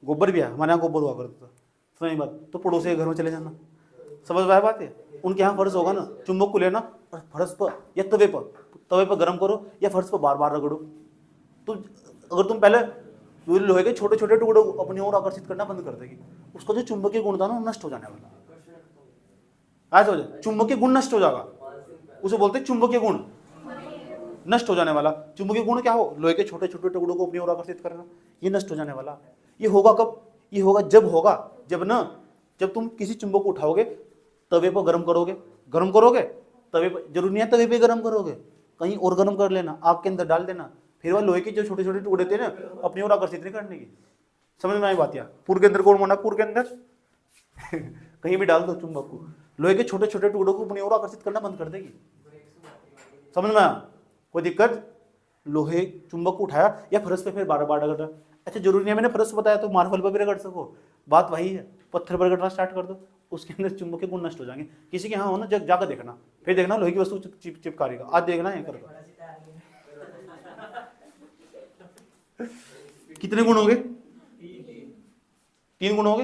गोबर भी है, हमारे यहाँ गोबर हुआ करता था, समझ बात? तो पड़ोसी के घर में चले जाना, समझ में आया बात है? उनके यहाँ फर्श होगा ना, चुंबक को लेना और फर्श पर या तवे पर गर्म करो या फर्श पर बार बार रगड़ो। तो अगर तुम पहले लोहे के छोटे छोटे टुकड़े अपनी ओर आकर्षित करना बंद कर देगी, उसका जो चुंबकीय गुण था ना नष्ट हो जाने वाला। आज हो जाए चुंबकीय गुण नष्ट हो जाएगा, उसे बोलते हैं चुंबकीय गुण नष्ट हो जाने वाला। चुंबकीय गुण क्या हो? लोहे के छोटे छोटे टुकड़ों को अपनी ओर आकर्षित करना, ये नष्ट हो जाने वाला। ये होगा कब? ये होगा जब तुम किसी चुंबक को उठाओगे, तवे पर गर्म करोगे तवे पर, जरूरी नहीं है तवे पे गर्म करोगे, कहीं और गर्म कर लेना, आग के अंदर डाल देना, फिर वह लोहे के जो छोटे छोटे टुकड़े थे ना अपनी ओर आकर्षित नहीं करने की। समझ में आई बात? या पुर के अंदर कौन होना, पुर के अंदर कहीं भी डाल दो चुंबक को, लोहे के छोटे छोटे टुकड़ों को अपनी ओर आकर्षित करना बंद कर देगी। समझ में आया? कोई दिक्कत? लोहे चुंबक को उठाया या फर्श पे फिर बार बार रगड़ा। अच्छा, जरूरी नहीं मैंने फर्श बताया तो मार्बल पर भी रगड़ सको, बात वही है। पत्थर पर रगड़ना स्टार्ट कर दो, उसके अंदर चुंबक के गुण नष्ट हो जाएंगे। किसी के यहाँ हो ना, जाकर देखना, फिर देखना लोहे की वस्तु चिपकारेगा, आज देखना है करगा। कितने गुण हो गए? 3 गुण हो गए।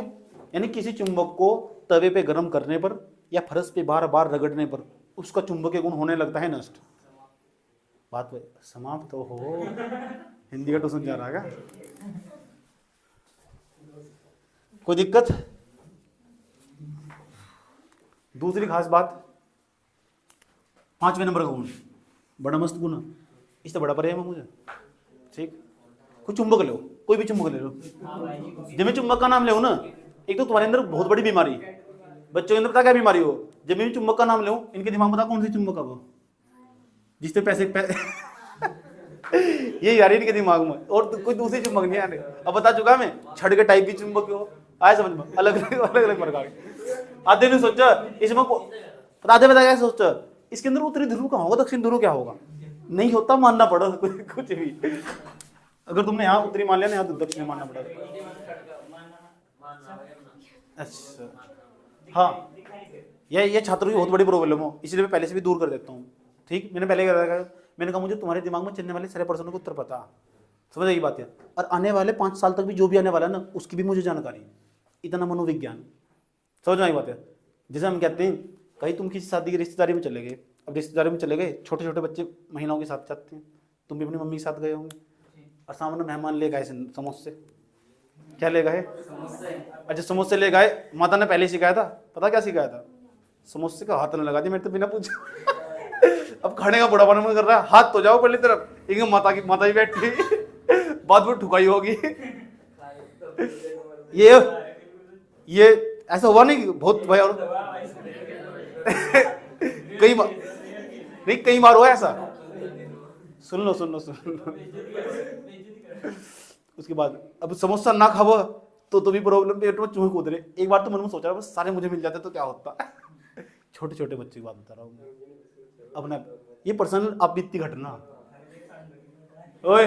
यानी किसी चुंबक को तवे पे गर्म करने पर या फर्श पे बार बार रगड़ने पर उसका चुंबकीय गुण होने लगता है नष्ट। बात समाप्त तो हो। हिंदी का ट्यूशन जा रहा है? कोई दिक्कत? दूसरी खास बात, 5वें नंबर का गुण, बड़ा मस्त गुण, इससे बड़ा प्रेम है मुझे। ठीक, कोई चुंबक लो, कोई भी चुम्बक ले लो, जब मैं चुम्बक का नाम ले ना, एक तो तुम्हारे अंदर बहुत बड़ी बीमारी, बच्चों के अंदर पता क्या बीमारी हो, जब मैं चुम्बक का नाम लूं इनके दिमाग में पता कौन सी चुम्बक है वो, जिससे पैसे ये यार इनके दिमाग में, और कोई दूसरी चुम्बक नहीं आ रही। अब बता चुका मैं, छड़ के टाइप की चुम्बक हो, आए समझ में, अलग अलग प्रकार के। आधे ने सोचा इसमें आधे बता क्या सोचा, इसके अंदर उत्तरी ध्रुव कहाँ होगा, दक्षिण ध्रुव क्या होगा, नहीं होता मानना पड़ा कुछ भी। अगर तुमने यहाँ उत्तरी मान लिया ना, यहाँ दक्षिण मानना पड़ेगा। अच्छा हाँ, ये छात्रों की बहुत बड़ी प्रॉब्लम हो, इसलिए मैं पहले से भी दूर कर देता हूँ। ठीक, मैंने पहले मैंने कहा मुझे तुम्हारे दिमाग में चलने वाले सारे प्रश्नों को उत्तर पता, समझ आई बात है, और आने वाले 5 साल तक भी जो भी आने वाला है ना, उसकी भी मुझे जानकारी, इतना मनोविज्ञान, समझ आई बात है। जैसे हम कहते हैं कहीं तुम किसी शादी की रिश्तेदारी में चले गए, अब रिश्तेदारी में चले गए, छोटे छोटे बच्चे महिलाओं के साथ जाते हैं, तुम भी अपनी मम्मी के साथ गए होंगे, और सामने मेहमान ले गए समोसे, क्या ले गए, अच्छा समोसे ले गए, माता ने पहले सिखाया था, पता क्या सिखाया था, समोसे का हाथ न लगा दिया, मैं तो बिना पूछे अब खाने का बड़ा मन कर रहा है, हाथ तो जाओ पहली तरफ, एक माता ही बैठी बाद में ठुकाई होगी। ये ऐसा हुआ नहीं, बहुत भाई, और कई बार हुआ ऐसा, सुन लो उसके बाद अब समोसा ना खाओ तो भी प्रॉब्लम, पेट में चूहे कूद रहे। एक बार तो मन में सोच रहा बस सारे मुझे मिल जाते तो क्या होता। छोटे छोटे बच्चे की बात बता रहा हूँ अपना, ये पर्सनल आप बीतती घटना। ओए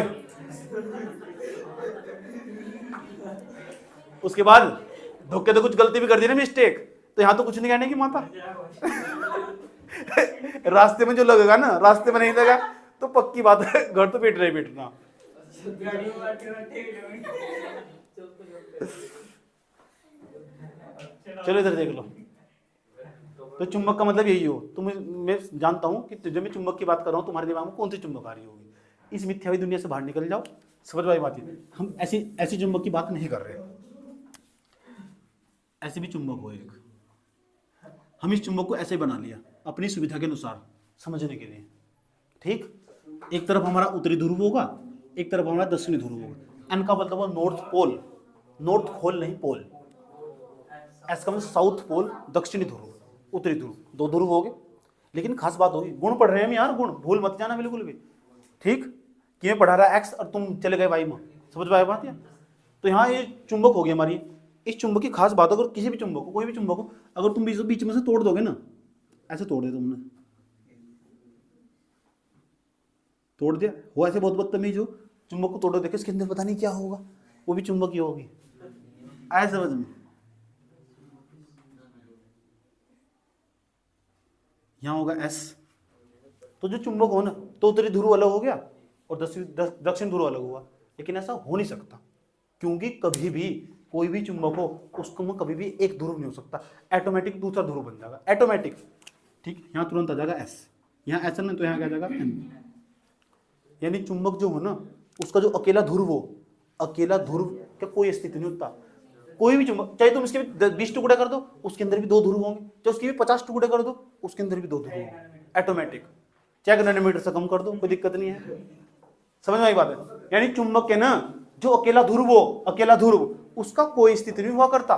उसके बाद धोखे तो कुछ गलती भी कर दी ना, मिस्टेक, तो यहाँ तो कुछ नहीं कहने की माता। रास्ते में जो लगेगा ना, रास्ते में नहीं लगा तो पक्की बात है घर तो पीट रहे पीटना। चलो इधर देख लो, तो चुंबक का मतलब यही हो, मैं जानता हूं कि जब मैं चुंबक की बात कर रहा हूं तुम्हारे दिमाग में कौन सी चुंबक आ रही होगी। इस मिथ्यावी दुनिया से बाहर निकल जाओ, समझ वाली बात है। हम ऐसी चुंबक की बात नहीं कर रहे, ऐसे भी चुंबक हो एक, हम इस चुंबक को ऐसे बना लिया अपनी सुविधा के अनुसार समझने के लिए। ठीक, एक तरफ हमारा उत्तरी ध्रुव होगा, एक तरफ हमारा दक्षिणी ध्रुव होगा। एन का मतलब हो नॉर्थ पोल, नॉर्थ पोल नहीं पोल, एस का मतलब साउथ पोल, दक्षिणी ध्रुव, उत्तरी ध्रुव, 2 ध्रुव हो गए। लेकिन खास बात होगी, गुण पढ़ रहे हैं हम यार, गुण भूल मत जाना बिल्कुल भी। ठीक, कि मैं पढ़ा रहा एक्स और तुम चले गए वाई में, समझ पाए बात है। तो यहाँ ये चुंबक हो गई हमारी। इस चुंबक की खास बात, अगर किसी भी चुंबक को, कोई भी चुंबक हो, अगर तुम बीच में से तोड़ दोगे ना, ऐसे तोड़ दिया तुमने, तोड़ दिया, हो ऐसे बहुत बदतमीज हो, चुंबक को तोड़ो, देखो इसके अंदर पता नहीं क्या होगा, वो भी चुंबक ही होगी, ऐसे समझ में। यहाँ होगा एस, तो जो चुंबक हो ना, तो उत्तरी ध्रुव अलग हो गया और दक्षिण ध्रुव अलग हुआ। लेकिन ऐसा हो नहीं सकता, क्योंकि कभी भी कोई भी चुंबक हो उसको में कभी भी एक ध्रुव नहीं हो सकता, ऑटोमेटिक दूसरा ध्रुव बन जाएगा, ऑटोमेटिक। ठीक, यहाँ तुरंत आ जाएगा एस, यहाँ एस नहीं तो यहाँ क्या जाएगा एन। यानी चुंबक जो हो ना, उसका जो अकेला ध्रुव हो, अकेला ध्रुव का कोई स्थिति नहीं होता। कोई भी चुंबक, चाहे तुम इसके भी 20 टुकड़े कर दो, उसके अंदर भी 2 ध्रुव होंगे, चाहे उसके भी 50 टुकड़े कर दो, उसके अंदर भी 2 ध्रुव होंगे, ऑटोमेटिक। चाहे नैनोमीटर से कम कर दो, कोई दिक्कत नहीं है, समझ में आई बात है। यानी चुंबक के ना जो अकेला ध्रुव हो, अकेला ध्रुव, उसका कोई स्थिति नहीं हुआ करता।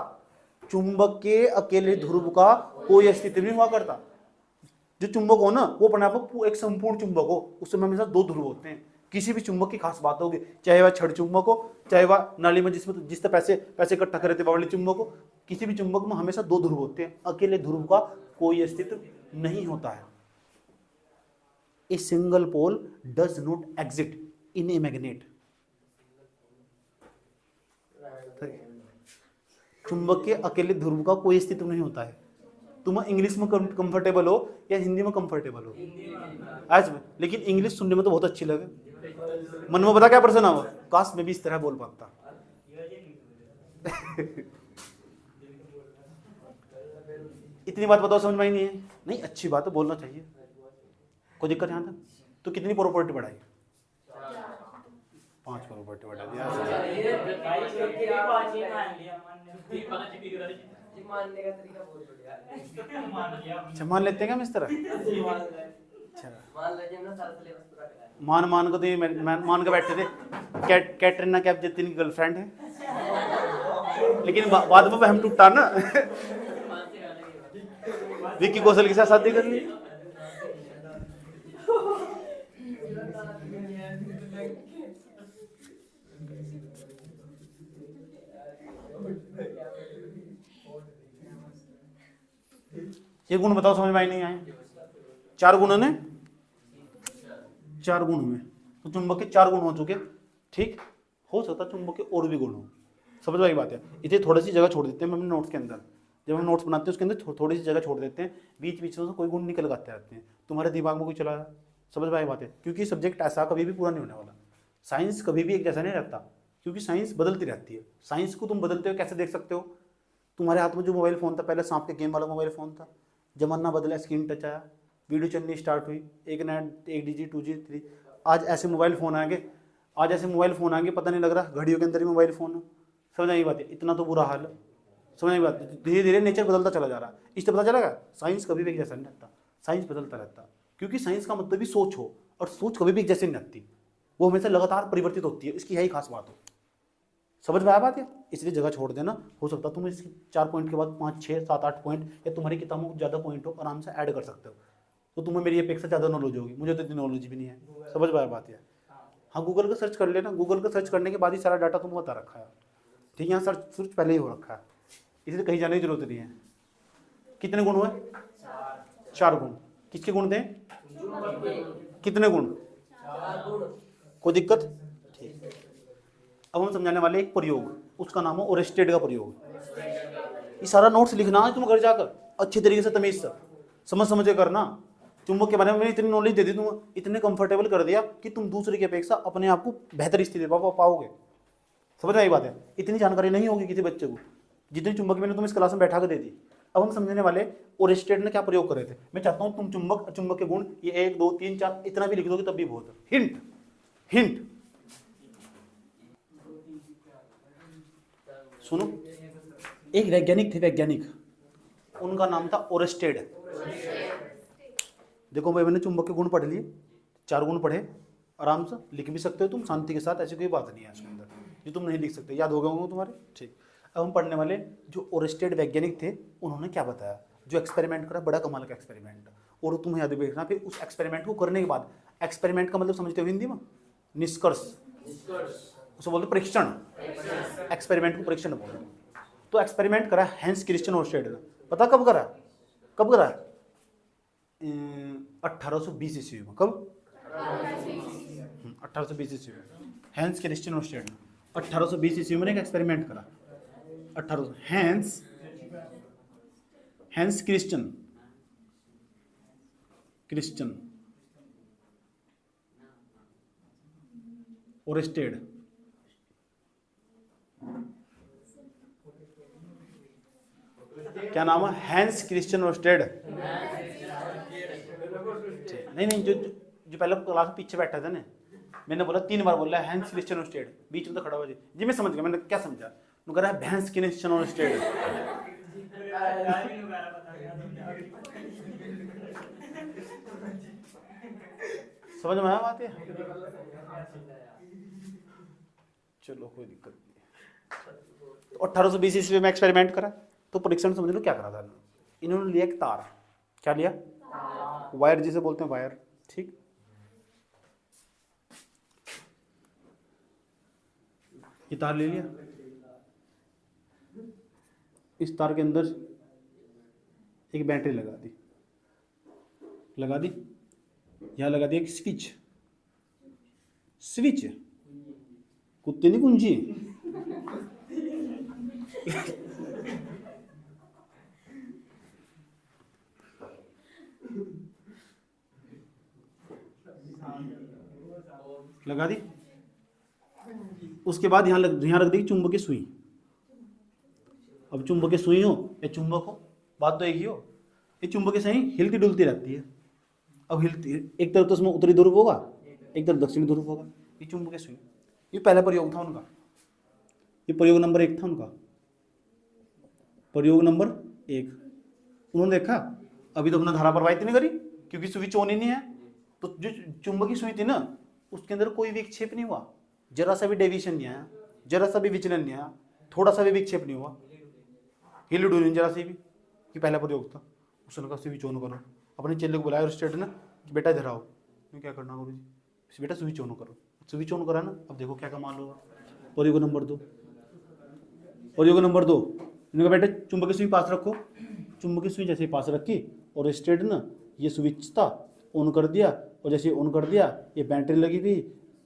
चुंबक के अकेले ध्रुव का कोई अस्तित्व नहीं हुआ करता। जो चुंबक हो ना, वो अपने आप एक संपूर्ण चुंबक हो, उसमें हमेशा 2 ध्रुव होते हैं। किसी भी चुंबक की खास बात होगी, चाहे वह छड़ चुंबक हो, चाहे वह नाली में जिस तरह पैसे इकट्ठा करे थे वाले चुंबक हो, किसी भी चुंबक में हमेशा 2 ध्रुव होते हैं, अकेले ध्रुव का कोई अस्तित्व नहीं होता है। A single pole does not exist in a magnet. चुंबक के अकेले ध्रुव का कोई अस्तित्व नहीं होता है। तुम इंग्लिश में कंफर्टेबल हो या हिंदी में कंफर्टेबल हो आज में, लेकिन इंग्लिश सुनने में तो बहुत अच्छी लगे, मन में बता क्या प्रश्न आवा, काश मैं भी इस तरह बोल पाता। इतनी बात बताओ, समझ में आई नहीं है? नहीं, अच्छी बात है, बोलना चाहिए, कोई दिक्कत यहाँ था। तो कितनी प्रॉपर्टी बढ़ाई? 5 प्रॉपर्टी बढ़ा दिया। अच्छा, मान लेते हैं क्या हम इस तरह? अच्छा, मान मान को तो ये मान के बैठे थे कैटरीना कैफ जितनी गर्लफ्रेंड है, लेकिन बाद में हम टूटा ना। विक्की कौशल के साथ शादी कर ली। ये गुण बताओ, समझ में आई नहीं आए? 4 गुण ने, 4 गुण हुए तो चुंबक के 4 गुण हो चुके। ठीक, हो सकता चुंबक के और भी गुण हो, समझ वाली बात है। इसे थोड़ी सी जगह छोड़ देते हैं हम नोट्स के अंदर, जब हम नोट्स बनाते हैं उसके अंदर थोड़ी सी जगह छोड़ देते हैं, बीच बीच में कोई गुण निकल आते रहते हैं, तुम्हारे दिमाग में कोई चला है। समझ वाली बात है, क्योंकि सब्जेक्ट ऐसा कभी भी पूरा नहीं होने वाला। साइंस कभी भी एक जैसा नहीं रहता, क्योंकि साइंस बदलती रहती है। साइंस को तुम बदलते हो कैसे देख सकते हो? तुम्हारे हाथ में जो मोबाइल फ़ोन था, पहले सांप के गेम वाला मोबाइल फ़ोन था, जमाना बदला, स्क्रीन टच आया, वीडियो चलनी स्टार्ट हुई, 1 DG 2G 3, आज ऐसे मोबाइल फ़ोन आएंगे, आज ऐसे मोबाइल फ़ोन आएंगे, पता नहीं लग रहा घड़ियों के अंदर ही मोबाइल फ़ोन है। समझ आई बात है? इतना तो बुरा हाल है। समझ आई बात है? धीरे धीरे नेचर बदलता चला जा रहा है। इससे पता चलेगा साइंस कभी भी एक जैसा नहीं रहता, साइंस बदलता रहता, क्योंकि साइंस का मतलब भी सोच हो, और सोच कभी भी एक जैसे नहीं रहती, वो हमेशा लगातार परिवर्तित होती है। इसकी यही खास बात हो। समझ में आया बात है? इसलिए जगह छोड़ देना। हो सकता है तुम इस 4 पॉइंट के बाद 5, 6, 7, 8 पॉइंट या तुम्हारी किताबों में ज़्यादा पॉइंट हो, आराम से ऐड कर सकते हो, तो तुम्हें मेरी अपेक्षा ज़्यादा नॉलेज होगी। मुझे तो इतनी नॉलेज भी नहीं है। समझ में आया बात है? हाँ, गूगल का सर्च कर लेना, गूगल का सर्च करने के बाद ही सारा डाटा तुमको बता रखा है। ठीक है, यहाँ सर्च पहले ही हो रखा है, इसलिए कहीं जाने की जरूरत नहीं है। कितने गुण हुए? 4 गुण। किसके गुण थे? कितने गुण? कोई दिक्कत? ठीक। अब हम समझाने वाले एक प्रयोग, उसका नाम है ओरेस्टेड का प्रयोग। ये सारा नोट्स लिखना है तुम घर जाकर अच्छे तरीके से, तमीज से समझ के करना। चुंबक के बारे में मैंने इतनी नॉलेज दे दी, तुम इतने कंफर्टेबल कर दिया कि तुम दूसरे की अपेक्षा अपने आप को बेहतर स्थिति पाओगे। समझ आई बात है? इतनी जानकारी नहीं होगी किसी बच्चे को जितनी चुंबक मैंने तुम इस क्लास में बैठा कर दे दी। अब हम समझने वाले ओरेस्टेड ने क्या प्रयोग करे थे। मैं चाहता हूँ तुम चुंबक के गुण ये 1, 2, 3, 4 इतना भी लिख दोगे तब भी बहुत है। हिंट सुनो, एक वैज्ञानिक थे, वैज्ञानिक, उनका नाम था ओरेस्टेड। देखो भाई, मैंने चुंबक के गुण पढ़ लिए, 4 गुण पढ़े, आराम से लिख भी सकते हो तुम शांति के साथ, ऐसी कोई बात नहीं है इसके अंदर जो तुम नहीं लिख सकते, याद हो गए होंगे तुम्हारे। ठीक, अब हम पढ़ने वाले जो ओरेस्टेड वैज्ञानिक थे, उन्होंने क्या बताया, जो एक्सपेरिमेंट करा, बड़ा कमाल का एक्सपेरिमेंट। और तुम्हें याद रखना, फिर उस एक्सपेरिमेंट को करने के बाद, एक्सपेरिमेंट का मतलब समझते हो हिंदी में? निष्कर्ष, उसे बोलते परीक्षण। एक्सपेरिमेंट को परीक्षण बोलते। तो एक्सपेरिमेंट करा हैंस क्रिश्चियन ओरेस्टेड ने। पता कब करा? 1820 ईस्वी में। कब? 1820 ईस्वी में हैंस क्रिश्चियन ओरेस्टेड ने 1820 ईस्वी में एक एक्सपेरिमेंट करा। 1800 हैंस क्रिश्चियन ओरेस्टेड। क्या नाम है? Hans Christian Oersted. नहीं, जो पहले क्लास में पीछे बैठा था ना, मैंने बोला 3 बार बोला हैंस क्रिश्चियन ओरेस्टेड, बीच में तो खड़ा हुआ जी मैं समझ गया। मैंने क्या समझा? मैं कह रहा है भैंस क्रिश्चियन ओरेस्टेड। समझ में आया बात है? चलो कोई दिक्कत नहीं। तो 1820 ईस्वी में एक्सपेरिमेंट करा, तो परीक्षण समझ लो क्या करा था इन्होंने। लिया एक तार, क्या लिया? वायर, जिसे बोलते हैं वायर। ठीक, ये तार ले लिया, इस तार के अंदर एक बैटरी लगा दी, यहां लगा दी एक स्विच, कुत्ते नहीं कुंजी। लगा दी। उसके बाद यहाँ रख दी चुंबकीय सुई। अब चुंबकीय सुई हो या चुंबक हो, बात तो एक ही हो। ये चुंबकीय सुई हिलती डुलती रहती है। अब हिलती, एक तरफ तो उसमें उत्तरी ध्रुव होगा, एक तरफ दक्षिणी ध्रुव होगा। ये चुंबकीय सुई, ये पहला प्रयोग था उनका, ये प्रयोग नंबर 1 था उनका। प्रयोग नंबर 1 उन्होंने देखा, अभी तो अपना धारा प्रवाहित नहीं करी क्योंकि सुई ऑन ही नहीं है। तो जो चुंबकीय सुई थी ना, उसके अंदर कोई विक्षेप नहीं हुआ, जरा सा भी डेविएशन नहीं आया, जरा सा भी विचलन नहीं आया, थोड़ा सा भी विक्षेप नहीं हुआ, हिल डुल जरा सी भी, कि पहला प्रयोग था। उसने कहा स्विच ऑन करो, अपने चेले को बुलाया और स्टेट ना कि बेटा इधर आओ। मैं क्या करना गुरु जी? बेटा स्विच ऑन करो। स्विच ऑन करा ना, अब देखो क्या कमाल होगा। प्रयोग नंबर 2, प्रयोग नंबर 2, इन्होंने कहा बेटा चुंबकीय सुई पास रखो। चुंबकीय सुई जैसे पास रखी और स्टेट ना ये स्विच था ऑन कर दिया, और जैसे ऑन कर दिया ये बैटरी लगी थी,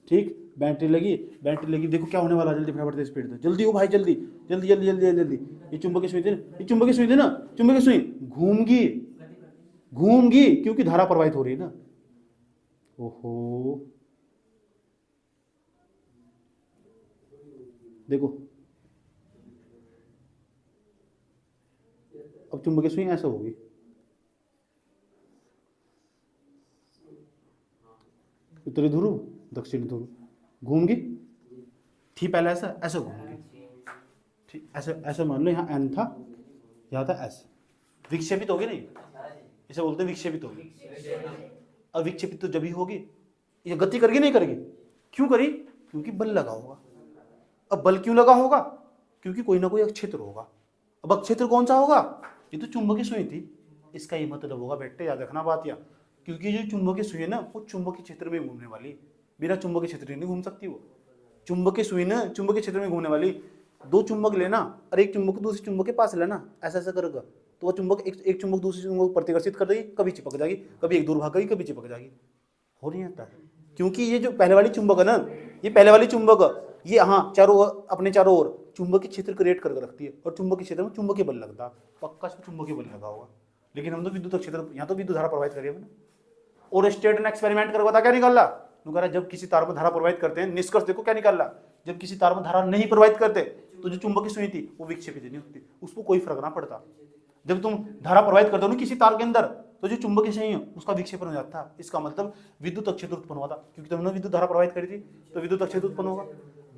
ठीक, बैटरी लगी, देखो क्या होने वाला, जल्दी फटाफट स्पीड दो, जल्दी हो भाई, जल्दी जल्दी जल्दी जल्दी जल्दी। ये चुंबकीय सुई थी ना, ये चुंबकीय सुई थी ना, चुंबकीय सुई घूमगी क्योंकि धारा प्रवाहित हो रही है ना। ओहो देखो, अब चुंबकीय सुई ऐसा होगी, उत्तरी ध्रुव दक्षिण ध्रुव, घूमगी थी पहले ऐसा, ऐसा घूमगी, ठीक, ऐसा ऐसा मान लो, यहाँ एन था, यहाँ था एस, विक्षेपित होगी नहीं, इसे बोलते हैं विक्षेपित होगी। अब विक्षेपित तो जब ही होगी, ये गति करेगी नहीं करेगी, क्यों करी? क्योंकि बल लगा होगा। अब बल क्यों लगा होगा? क्योंकि कोई ना कोई अक्षेत्र होगा। अब अक्षेत्र कौन सा होगा? ये तो चुंबकीय सुई थी, इसका ये मतलब होगा बेटे, याद रखना बात या, क्योंकि जो चुंबकीय सुई है ना वो चुंबकीय क्षेत्र में घूमने वाली, बिना चुंबकीय क्षेत्र नहीं घूम सकती वो। चुंबकीय सुई ना चुंबकीय क्षेत्र में घूमने वाली, दो चुंबक लेना और एक चुंबक दूसरे चुंबक के पास लेना, ऐसा ऐसा करेगा तो वो चुंबक एक चुंबक दूसरे चुंबक को प्रतिकर्षित कर देगी, कभी चिपक जाएगी, कभी एक दूर भागेगी, कभी चिपक जाएगी, हो नहीं आता। क्योंकि ये जो पहले वाली चुंबक है ना, ये पहले वाली चुंबक ये हाँ चारों ओर, अपने चारों ओर चुंबकीय क्षेत्र क्रिएट करके रखती है, और चुंबकीय क्षेत्र में चुंबकीय बल लगता है, पक्का इसमें चुंबकीय बल लगा होगा। लेकिन हम तो विद्युत क्षेत्र, यहाँ तो विद्युत धारा प्रवाहित करिए ना। और स्टेट ने एक्सपेरिमेंट करके बता क्या निकाला? जब किसी तार में धारा प्रवाहित करते हैं, निष्कर्ष देखो क्या निकाला, जब किसी तार में धारा नहीं प्रवाहित करते तो जो चुंबकीय सुई थी वो विक्षेपित नहीं होती, उसको कोई फर्क ना पड़ता। जब तुम धारा प्रवाहित करते हो ना किसी तार के अंदर, तो जो चुंबकीय सुई है उसका विक्षेपण हो जाता है। इसका मतलब विद्युत क्षेत्र उत्पन्न हुआ था, क्योंकि तुमने विद्युत धारा प्रवाहित करी थी, तो विद्युत क्षेत्र उत्पन्न होगा।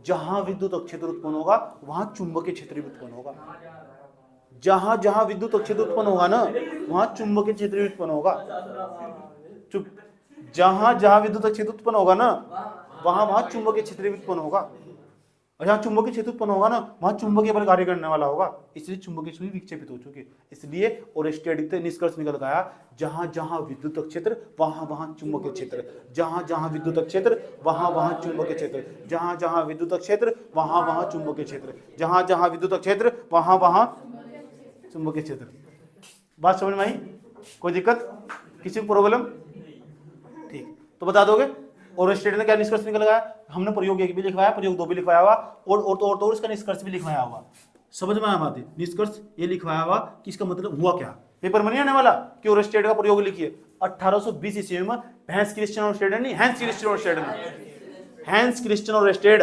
जहां विद्युत क्षेत्र उत्पन्न होगा वहां चुंबकीय क्षेत्र भी उत्पन्न होगा। जहां जहां विद्युत क्षेत्र उत्पन्न होगा ना वहां चुंबकीय क्षेत्र भी उत्पन्न होगा। चुप, जहां जहां विद्युत क्षेत्र उत्पन्न होगा ना वहां वहां चुंबकीय क्षेत्र भी उत्पन्न होगा, और जहां चुंबकीय क्षेत्र उत्पन्न होगा ना वहां चुंबकीय बल कार्य करने वाला होगा। इसलिए चुंबकीय सुई विक्षेपित हो चुकी है। इसलिए और स्टडी निष्कर्ष निकल गया, जहां जहां विद्युत क्षेत्र वहां वहां चुंबकीय क्षेत्र, जहां जहां विद्युत क्षेत्र वहां वहां चुंबकीय क्षेत्र, जहां जहां विद्युत क्षेत्र वहां वहां चुंबकीय क्षेत्र, जहां जहां विद्युत क्षेत्र वहां वहां चुंबकीय क्षेत्र। बात समझ में आई? कोई दिक्कत, किसी को प्रॉब्लम? ठीक, तो बता दोगे। और स्टेट ने क्या निष्कर्ष निकल गया? हमने प्रयोग 1 भी लिखवाया, प्रयोग 2 भी लिखवाया हुआ, और इसका निष्कर्ष भी लिखवाया हुआ। समझ में आया बात है? निष्कर्ष ये लिखवाया हुआ कि इसका मतलब हुआ क्या, पेपर में नहीं आने वाला कि और स्टेट का प्रयोग लिखिए। 1820 ईस्वी में हैंस क्रिश्चियन और स्टेड, नहीं हैंस क्रिश्चियन और स्टेड ने, हैंस क्रिश्चियन और स्टेड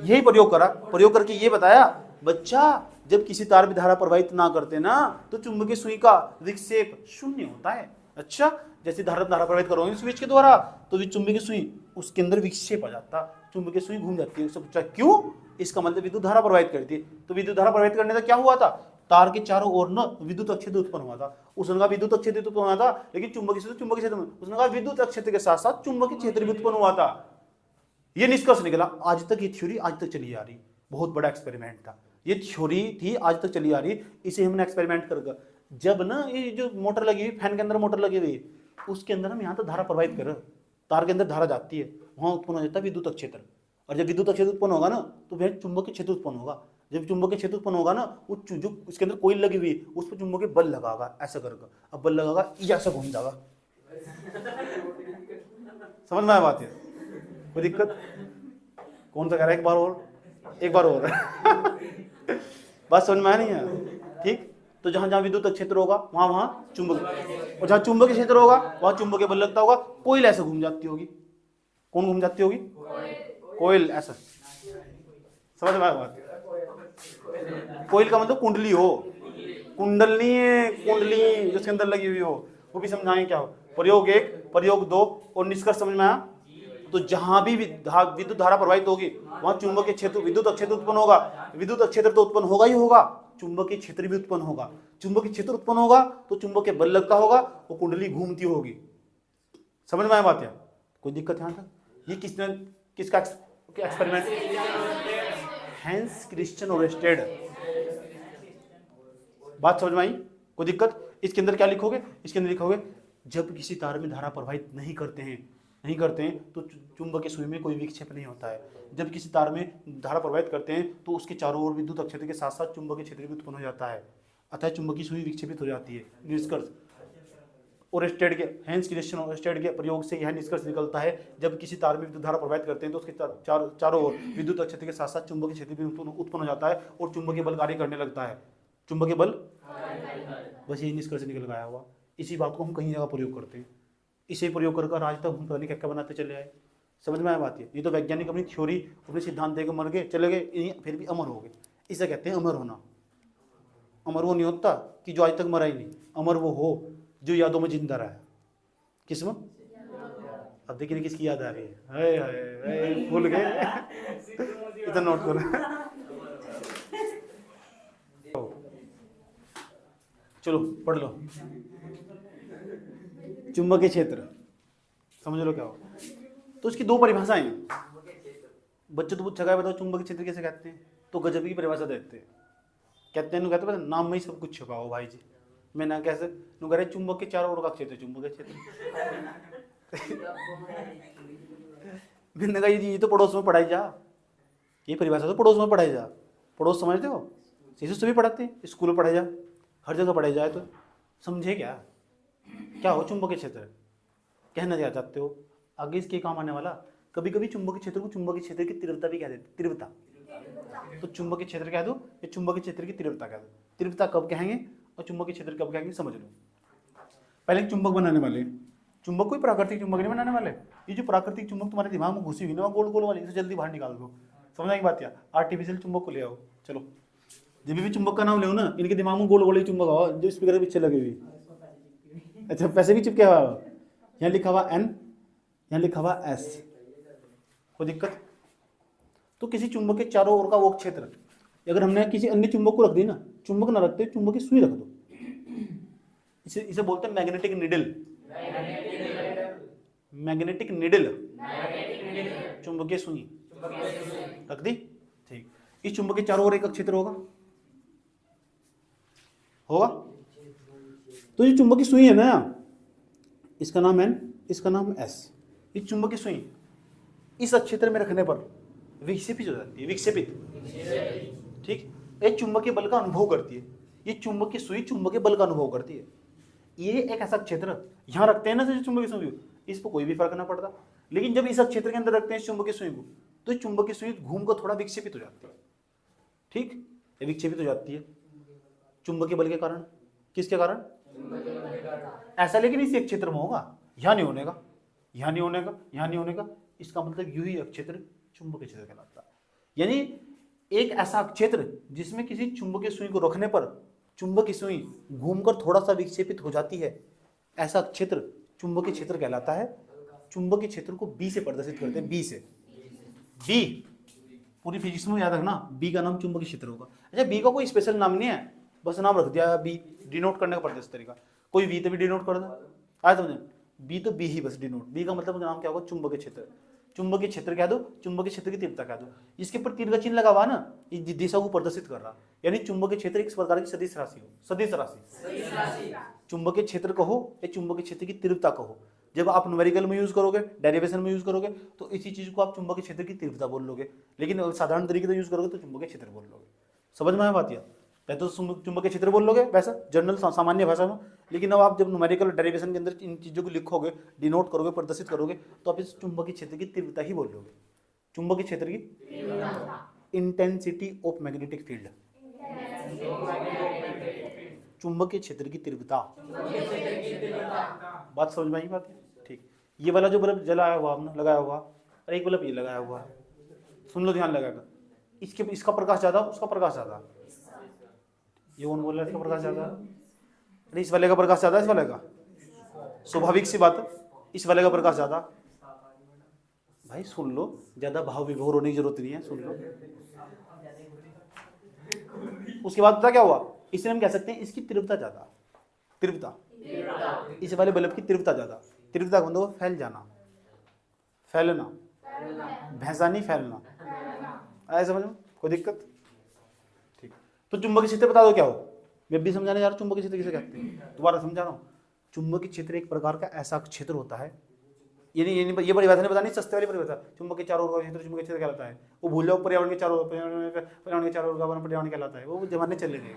यही प्रयोग करा। प्रयोग करके ये बताया बच्चा, जब किसी तार में धारा प्रवाहित ना करते ना तो चुंबकीय सुई का विक्षेप शून्य होता है। अच्छा, जैसे धारा प्रवाहित करोगे स्विच के द्वारा तो चुंबकीय सुई उसके अंदर विक्षेप आ जाता, चुंबकीय सुई घूम जाती है। सब क्यों? इसका मतलब विद्युत धारा प्रवाहित करती है। तो विद्युत धारा प्रवाहित करने से क्या हुआ था? तार के चारों ओर न विद्युत क्षेत्र उत्पन्न हुआ था। उसने कहा विद्युत क्षेत्र उत्पन्न हुआ था, लेकिन चुंबकीय क्षेत्र में उसने कहा विद्युत क्षेत्र के साथ साथ चुंबकीय क्षेत्र भी उत्पन्न हुआ था। ये निष्कर्ष निकला। आज तक ये थ्योरी आज तक चली आ रही, बहुत बड़ा एक्सपेरिमेंट था। ये थ्योरी थी आज तक चली आ रही, इसे हमने एक्सपेरिमेंट कर, जब ना ये जो मोटर लगी हुई, फैन के अंदर मोटर लगी हुई, उसके अंदर हम यहाँ तो धारा प्रवाहित कर, तार के अंदर धारा जाती है, वहां उत्पन्न हो जाता है विद्युत क्षेत्र। और जब विद्युत क्षेत्र उत्पन्न होगा ना तो वह चुंबकीय क्षेत्र उत्पन्न होगा। जब चुंबकीय क्षेत्र उत्पन्न होगा ना, वो जो उसके अंदर कोई लगी हुई उस पर चुंबकीय बल लगागा, ऐसा करके। अब बल लगागा ये ऐसा घूम जाएगा। समझ में आया बात है? कोई दिक्कत? कौन सा कह रहा है? एक बार और बात समझ में आया नहीं है? ठीक, तो जहां जहां विद्युत क्षेत्र होगा वहां वहां चुंबक, और जहां चुंबकीय क्षेत्र होगा वहां चुंबकीय बल लगता होगा। कोयल ऐसे घूम जाती होगी। कौन घूम जाती होगी? कोयल ऐसा। समझ में आया बात? कोयल का मतलब कुंडली हो, कुंडलनी है, कुंडली जिसके अंदर लगी हुई हो, वो भी समझाएं क्या हो। प्रयोग 1, प्रयोग 2 और निष्कर्ष समझ में आया? तो जहां भी विद्युत धारा प्रवाहित होगी वहां चुंबकीय क्षेत्र, विद्युत क्षेत्र उत्पन्न होगा। विद्युत क्षेत्र तो उत्पन्न होगा ही होगा, चुंबकीय क्षेत्र भी उत्पन्न होगा। चुंबकीय क्षेत्र उत्पन्न होगा तो चुंबकीय बल लगता होगा, वो कुंडली घूमती होगी। समझ में आया बात? कोई दिक्कत यहाँ तक? ये किसका एक्सपेरिमेंट? Hans Christian Oersted. बात समझ में आई? कोई दिक्कत? इसके अंदर क्या लिखोगे? इसके अंदर लिखोगे जब किसी तार में धारा प्रवाहित नहीं करते हैं तो चुंबकीय सुई में कोई विक्षेप नहीं होता है। जब किसी तार में धारा प्रवाहित करते हैं तो उसके चारों ओर विद्युत क्षेत्र के साथ साथ चुंबकीय क्षेत्र भी उत्पन्न हो जाता है, अतः चुंबकीय सुई विक्षेपित हो जाती है। निष्कर्ष ओरेस्टेड के, हैंस क्रिश्चियन ओरेस्टेड के प्रयोग से यह निष्कर्ष निकलता है जब किसी तार में विद्युत धारा प्रवाहित करते हैं तो उसके चारों ओर विद्युत क्षेत्र के साथ साथ चुंबकीय क्षेत्र भी उत्पन्न हो जाता है और चुंबकीय बल कार्य करने लगता है। चुंबकीय बल, बस यही निष्कर्ष निकल गया हुआ। इसी बात को हम कहीं जगह प्रयोग करते हैं, इसे प्रयोग कर आज तक हम पता नहीं क्या क्या बनाते चले आए। समझ में आया बात? ये तो वैज्ञानिक अपनी थ्योरी अपने सिद्धांत देकर मर गए, चले गए, फिर भी अमर हो गए। इसे कहते हैं अमर होना। अमर वो नहीं होता कि जो आज तक मरा ही नहीं, अमर वो हो जो यादों में जिंदा रहा है। किस में? अब देखिए किसकी याद आ रही है? हाय हाय भूल गए। इतना नोट करो। चलो पढ़ लो। चुंबकीय क्षेत्र समझ लो क्या हो। तो इसकी दो परिभाषाएं हैं। बच्चे तो पूछा बताओ चुंबकीय क्षेत्र कैसे कहते हैं? तो गजब की परिभाषा देते हैं। कहते हैं नाम में ही सब कुछ छुपा हो भाई जी। मैं ना कैसे कह रहे चुंबक के चारों ओर का क्षेत्र चुंबकीय क्षेत्र। मैंने कहा ये तो पड़ोस में पढ़ाई जा, ये परिभाषा तो पड़ोस में पढ़ाई जा। पड़ोस समझते हो? शिशु से भी पढ़ाते हैं, स्कूल में पढ़ाई जा, हर जगह पढ़ाई जाए। तो समझे क्या हो चुंबकीय क्षेत्र? कहना क्या चाहते हो? आगे इसके काम आने वाला। कभी कभी चुंबकीय क्षेत्र को चुंबकीय क्षेत्र की तीव्रता भी कह देते। तीव्रता, तो चुंबकीय क्षेत्र कह दो या चुंबकीय क्षेत्र की तीव्रता कह दो। तीव्रता कब कहेंगे और चुंबकीय क्षेत्र कब कहेंगे समझ लो। पहले चुंबक बनाने वाले, चुंबक कोई प्राकृतिक चुंबक नहीं बनाने वाले। ये जो प्राकृतिक चुंबक तुम्हारे दिमाग में घुसी हुई ना गोल गोल वाली, इसे जल्दी बाहर निकाल दो। समझ आई बात? क्या आर्टिफिशियल चुंबक को ले आओ। चलो जब भी चुंबक का नाम ले ना, इनके दिमाग में गोल गोल चुंबक आओ जो स्पीकर के पीछे लगे हुई। अच्छा पैसे भी चिपके हुआ, यहाँ लिखा हुआ एन, यहाँ लिखा हुआ एस। कोई दिक्कत? तो किसी चुंबक के चारों ओर का वो क्षेत्र, अगर हमने किसी अन्य चुंबक को रख दी ना, चुंबक ना रखते चुंबक की सुई रख दो, इसे बोलते हैं मैग्नेटिक निडल। मैग्नेटिक निडल, चुंबकीय सुई रख दी। ठीक, इस चुंबक के चारों ओर एक क्षेत्र होगा। तो ये चुंबकीय सुई है ना, इसका नाम एन, इसका नाम एस। इस चुंबकीय सुई इस क्षेत्र में रखने पर विक्षेपित हो जाती है। विक्षेपित, ठीक। एक चुंबकीय बल का अनुभव करती है। ये चुंबकीय सुई चुंबकीय बल का अनुभव करती है। ये एक ऐसा क्षेत्र यहां रखते हैं ना चुंबकीय सुई, इस पर कोई भी फर्क ना पड़ता। लेकिन जब इस क्षेत्र के अंदर रखते हैं चुंबकीय सुई को, तो चुंबकीय सुई घूमकर थोड़ा विक्षेपित हो जाती है। ठीक, ये विक्षेपित हो जाती है चुंबकीय बल के कारण। किसके कारण? ऐसा लेकिन इस एक क्षेत्र में होगा, यहां नहीं होने का, यहां नहीं होने का, यहां नहीं होने का। इसका मतलब यूं ही एक क्षेत्र चुंबकीय क्षेत्र कहलाता है। यानी एक ऐसा क्षेत्र जिसमें किसी चुंबकीय सुई को रखने पर चुंबकीय सुई घूमकर थोड़ा सा विक्षेपित हो जाती है, ऐसा क्षेत्र चुंबकीय क्षेत्र कहलाता है। चुंबकीय क्षेत्र को बी से प्रदर्शित करते हैं। बी से, बी पूरी फिजिक्स में याद रखना, बी का नाम चुंबकीय क्षेत्र होगा। अच्छा, बी का कोई स्पेशल नाम नहीं है, बस नाम रख दिया बी, डिनोट करने का प्रदर्शित तरीका। कोई वी तो भी डिनोट कर दो, आया समझे? बी तो बी ही बस डिनोट। बी का मतलब नाम क्या होगा? चुंबकीय क्षेत्र। चुंबकीय क्षेत्र कह दो, चुंबकीय क्षेत्र की तीव्रता कह दो। इसके ऊपर तीर का चिन्ह लगा हुआ ना, इस दिशा को प्रदर्शित कर रहा, यानी चुंबकीय क्षेत्र एक प्रकार की सदिश राशि हो। सदिश राशि, चुंबकीय क्षेत्र कहो या चुंबकीय क्षेत्र की तीव्रता कहो, जब आप न्यूमेरिकल में यूज करोगे, डेरिवेशन में यूज करोगे, तो इसी चीज को आप चुंबकीय क्षेत्र की तीव्रता बोल लोगे। लेकिन साधारण तरीके से यूज करोगे तो चुंबकीय क्षेत्र बोल लोगे। समझ में आया बात? या तो चुंबकीय क्षेत्र बोल लोगे वैसा जनरल सामान्य भाषा में, लेकिन अब आप जब न्यूमेरिकल डेरिवेशन के अंदर इन चीजों को लिखोगे, डिनोट करोगे, प्रदर्शित करोगे, तो आप इस चुंबकीय क्षेत्र की तीव्रता ही बोल लोगे। चुंबकीय क्षेत्र की इंटेंसिटी ऑफ मैग्नेटिक फील्ड, चुंबकीय क्षेत्र की तीव्रता। बात समझ में आई बात? ठीक। ये वाला जो बल्ब जलाया हुआ आपने, लगाया हुआ, और एक बल्ब ये लगाया हुआ, सुन लो ध्यान लगाकर। इसका प्रकाश ज्यादा, उसका प्रकाश ज्यादा। ये कौन बोल रहा है इसका प्रकाश ज्यादा? अरे इस वाले का प्रकाश ज्यादा, इस वाले का, स्वाभाविक सी बात है, इस वाले का प्रकाश ज्यादा। भाई सुन लो, ज्यादा भाव विभोर होने की जरूरत नहीं है, सुन लो। उसके बाद पता क्या हुआ? इसे हम कह सकते हैं इसकी तीव्रता ज्यादा। तीव्रता, इस वाले बल्ब की तीव्रता ज्यादा। तीव्रता का मतलब फैल जाना, फैलना, भैंसा नहीं फैलना, आया समझ में? कोई दिक्कत? ठीक। तो चुंबकीय क्षेत्र बता दो क्या हो, मैं भी समझाने जा रहा हूँ चुंबकीय क्षेत्र किसे कहते हैं, दोबारा समझा रहा हूँ। चुंबकीय क्षेत्र एक प्रकार का ऐसा क्षेत्र होता है, ये परिभाषा नहीं बतानी, सस्ते वाली परिभाषा, चुंबक के चारों ओर का क्षेत्र चुंबकीय क्षेत्र कहलाता है। वो भूल जाओ, पर्यावरण के चारों ओर, पर्यावरण के चारों ओर का पर्यावरण कहलाता है, वो जमाने चले गए,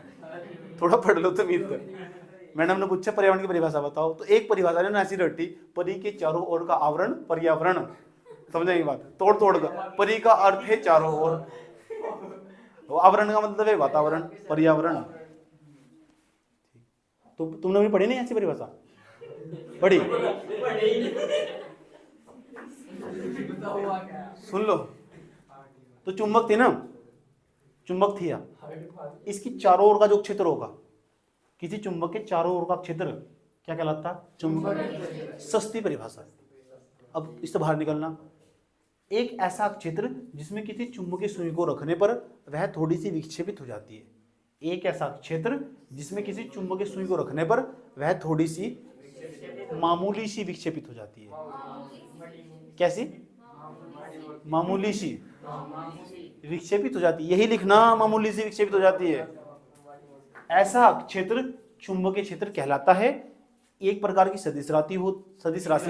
थोड़ा पढ़ लो तो मीत कर। मैडम ने पूछा पर्यावरण की परिभाषा बताओ, तो एक परिभाषा ने ऐसी रटी, परी के चारों ओर का आवरण पर्यावरण, समझेंगे बात, तोड़ तोड़ कर, परी का अर्थ है चारों ओर, आवरण का मतलब है वातावरण, पर्यावरण। तो तुमने भी पढ़ी नहीं ऐसी परिभाषा? पढ़ी? सुन लो, तो चुंबक थी ना, चुंबक थी, इसकी चारों ओर का जो क्षेत्र होगा, किसी चुंबक के चारों ओर का क्षेत्र क्या कहलाता? चुंबक। सस्ती परिभाषा है। अब इससे बाहर निकलना, एक ऐसा क्षेत्र जिसमें किसी चुंबकीय सुई को रखने पर वह थोड़ी सी विक्षेपित हो जाती है। एक ऐसा क्षेत्र जिसमें किसी चुंबकीय सुई को रखने पर वह थोड़ी सी मामूली सी विक्षेपित हो जाती है। कैसी? मामूली सी विक्षेपित हो जाती है, यही लिखना, मामूली सी विक्षेपित हो जाती है। ऐसा क्षेत्र चुंबकीय क्षेत्र कहलाता है। एक प्रकार की सदिश राशि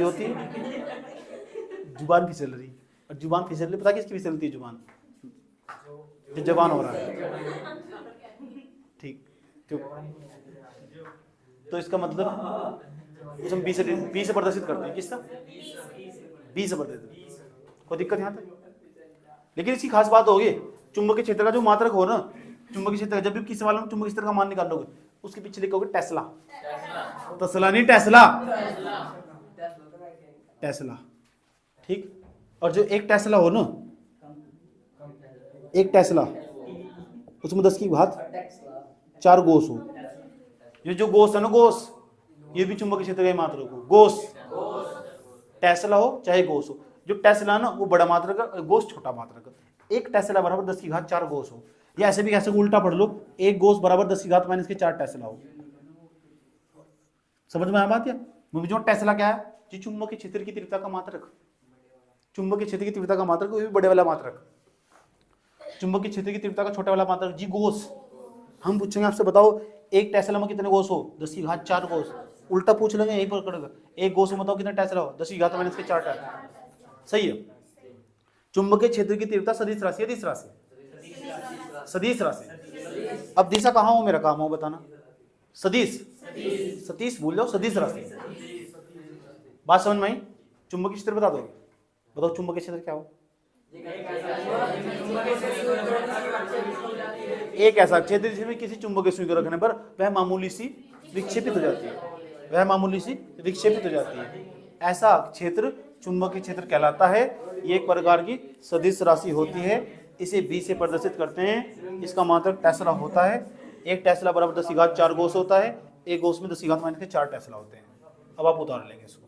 होती है। जुबान फिसल रही, और जुबान फिसल रही, पता किसकी फिसलती है? जुबान, जो जवान हो रहा है, ठीक। तो इसका मतलब हम बी से प्रदर्शित करते हैं, किसका? बी से प्रदर्शित, कोई दिक्कत यहाँ तक? लेकिन इसकी खास बात होगी, चुंबकीय क्षेत्र का जो मात्रक हो ना, चुंबकीय क्षेत्र जब भी किसी वाले में चुंबकीय क्षेत्र का मान निकालोगे, उसके पीछे लिखोगे टेस्ला, तस्ला नहीं, टेस्ला, टेस्ला, ठीक। और जो एक टेस्ला हो ना, एक टेस्ला, उसमें 10 की घात 4 गोस हो, ये जो गोस है ना, गोस, ये भी चुंबकीय क्षेत्र का मात्रक हो, गोस, टेस्ला हो चाहे गोस हो। जो टेस्ला ना वो बड़ा मात्रक है, गोस छोटा मात्रक है। एक टेस्ला बराबर 10 की घात 4 गोस हो, या ऐसे भी कैसे उल्टा पढ़ लो, एक गोस बराबर 10 की घात माइनस के 4 टेस्ला हो। समझ में आया बात? या जो टेस्ला क्या है? जी चुंबकीय क्षेत्र की तीव्रता का मात्रक, चुंबकीय क्षेत्र की तीव्रता का मात्रक, वो भी बड़े वाला मात्रक। चुंबकीय क्षेत्र की तीव्रता का छोटा वाला मात्रक जी गोस। हम पूछेंगे आपसे, बताओ एक टेस्ला में कितने गोस हो? 10 की घात 4 गोस। उल्टा पूछ लेंगे, यही पकड़ेगा, एक गोस में बताओ कितने टेस्ला हो? 10 की घात माइनस के 4 टेस्ला। सही है। चुंबकीय क्षेत्र की तीव्रता सदिश राशि है, दिश राशि, सदिश राशि। अब दिशा कहाँ हो, मेरा काम हो बताना। सदिश, सतीश भूल जाओ, सदिश राशि। बात समझ में आई? चुंबकीय क्षेत्र बता दोगे? बताओ चुंबकीय क्षेत्र क्या हो? एक ऐसा क्षेत्र जिसमें किसी चुंबकीय सुई को रखने पर वह मामूली सी विक्षेपित हो जाती है, वह मामूली सी विक्षेपित हो जाती है। ऐसा क्षेत्र चुंबकीय क्षेत्र कहलाता है। ये एक प्रकार की सदिश राशि होती है, इसे बी से प्रदर्शित करते हैं। इसका मात्रक टेस्ला होता है। एक टेस्ला बराबर 10 की घात 4 गोस होता है, एक गोस में 10 की घात माइनस के 4 टेस्ला होते हैं। अब आप उतार लेंगे इसको।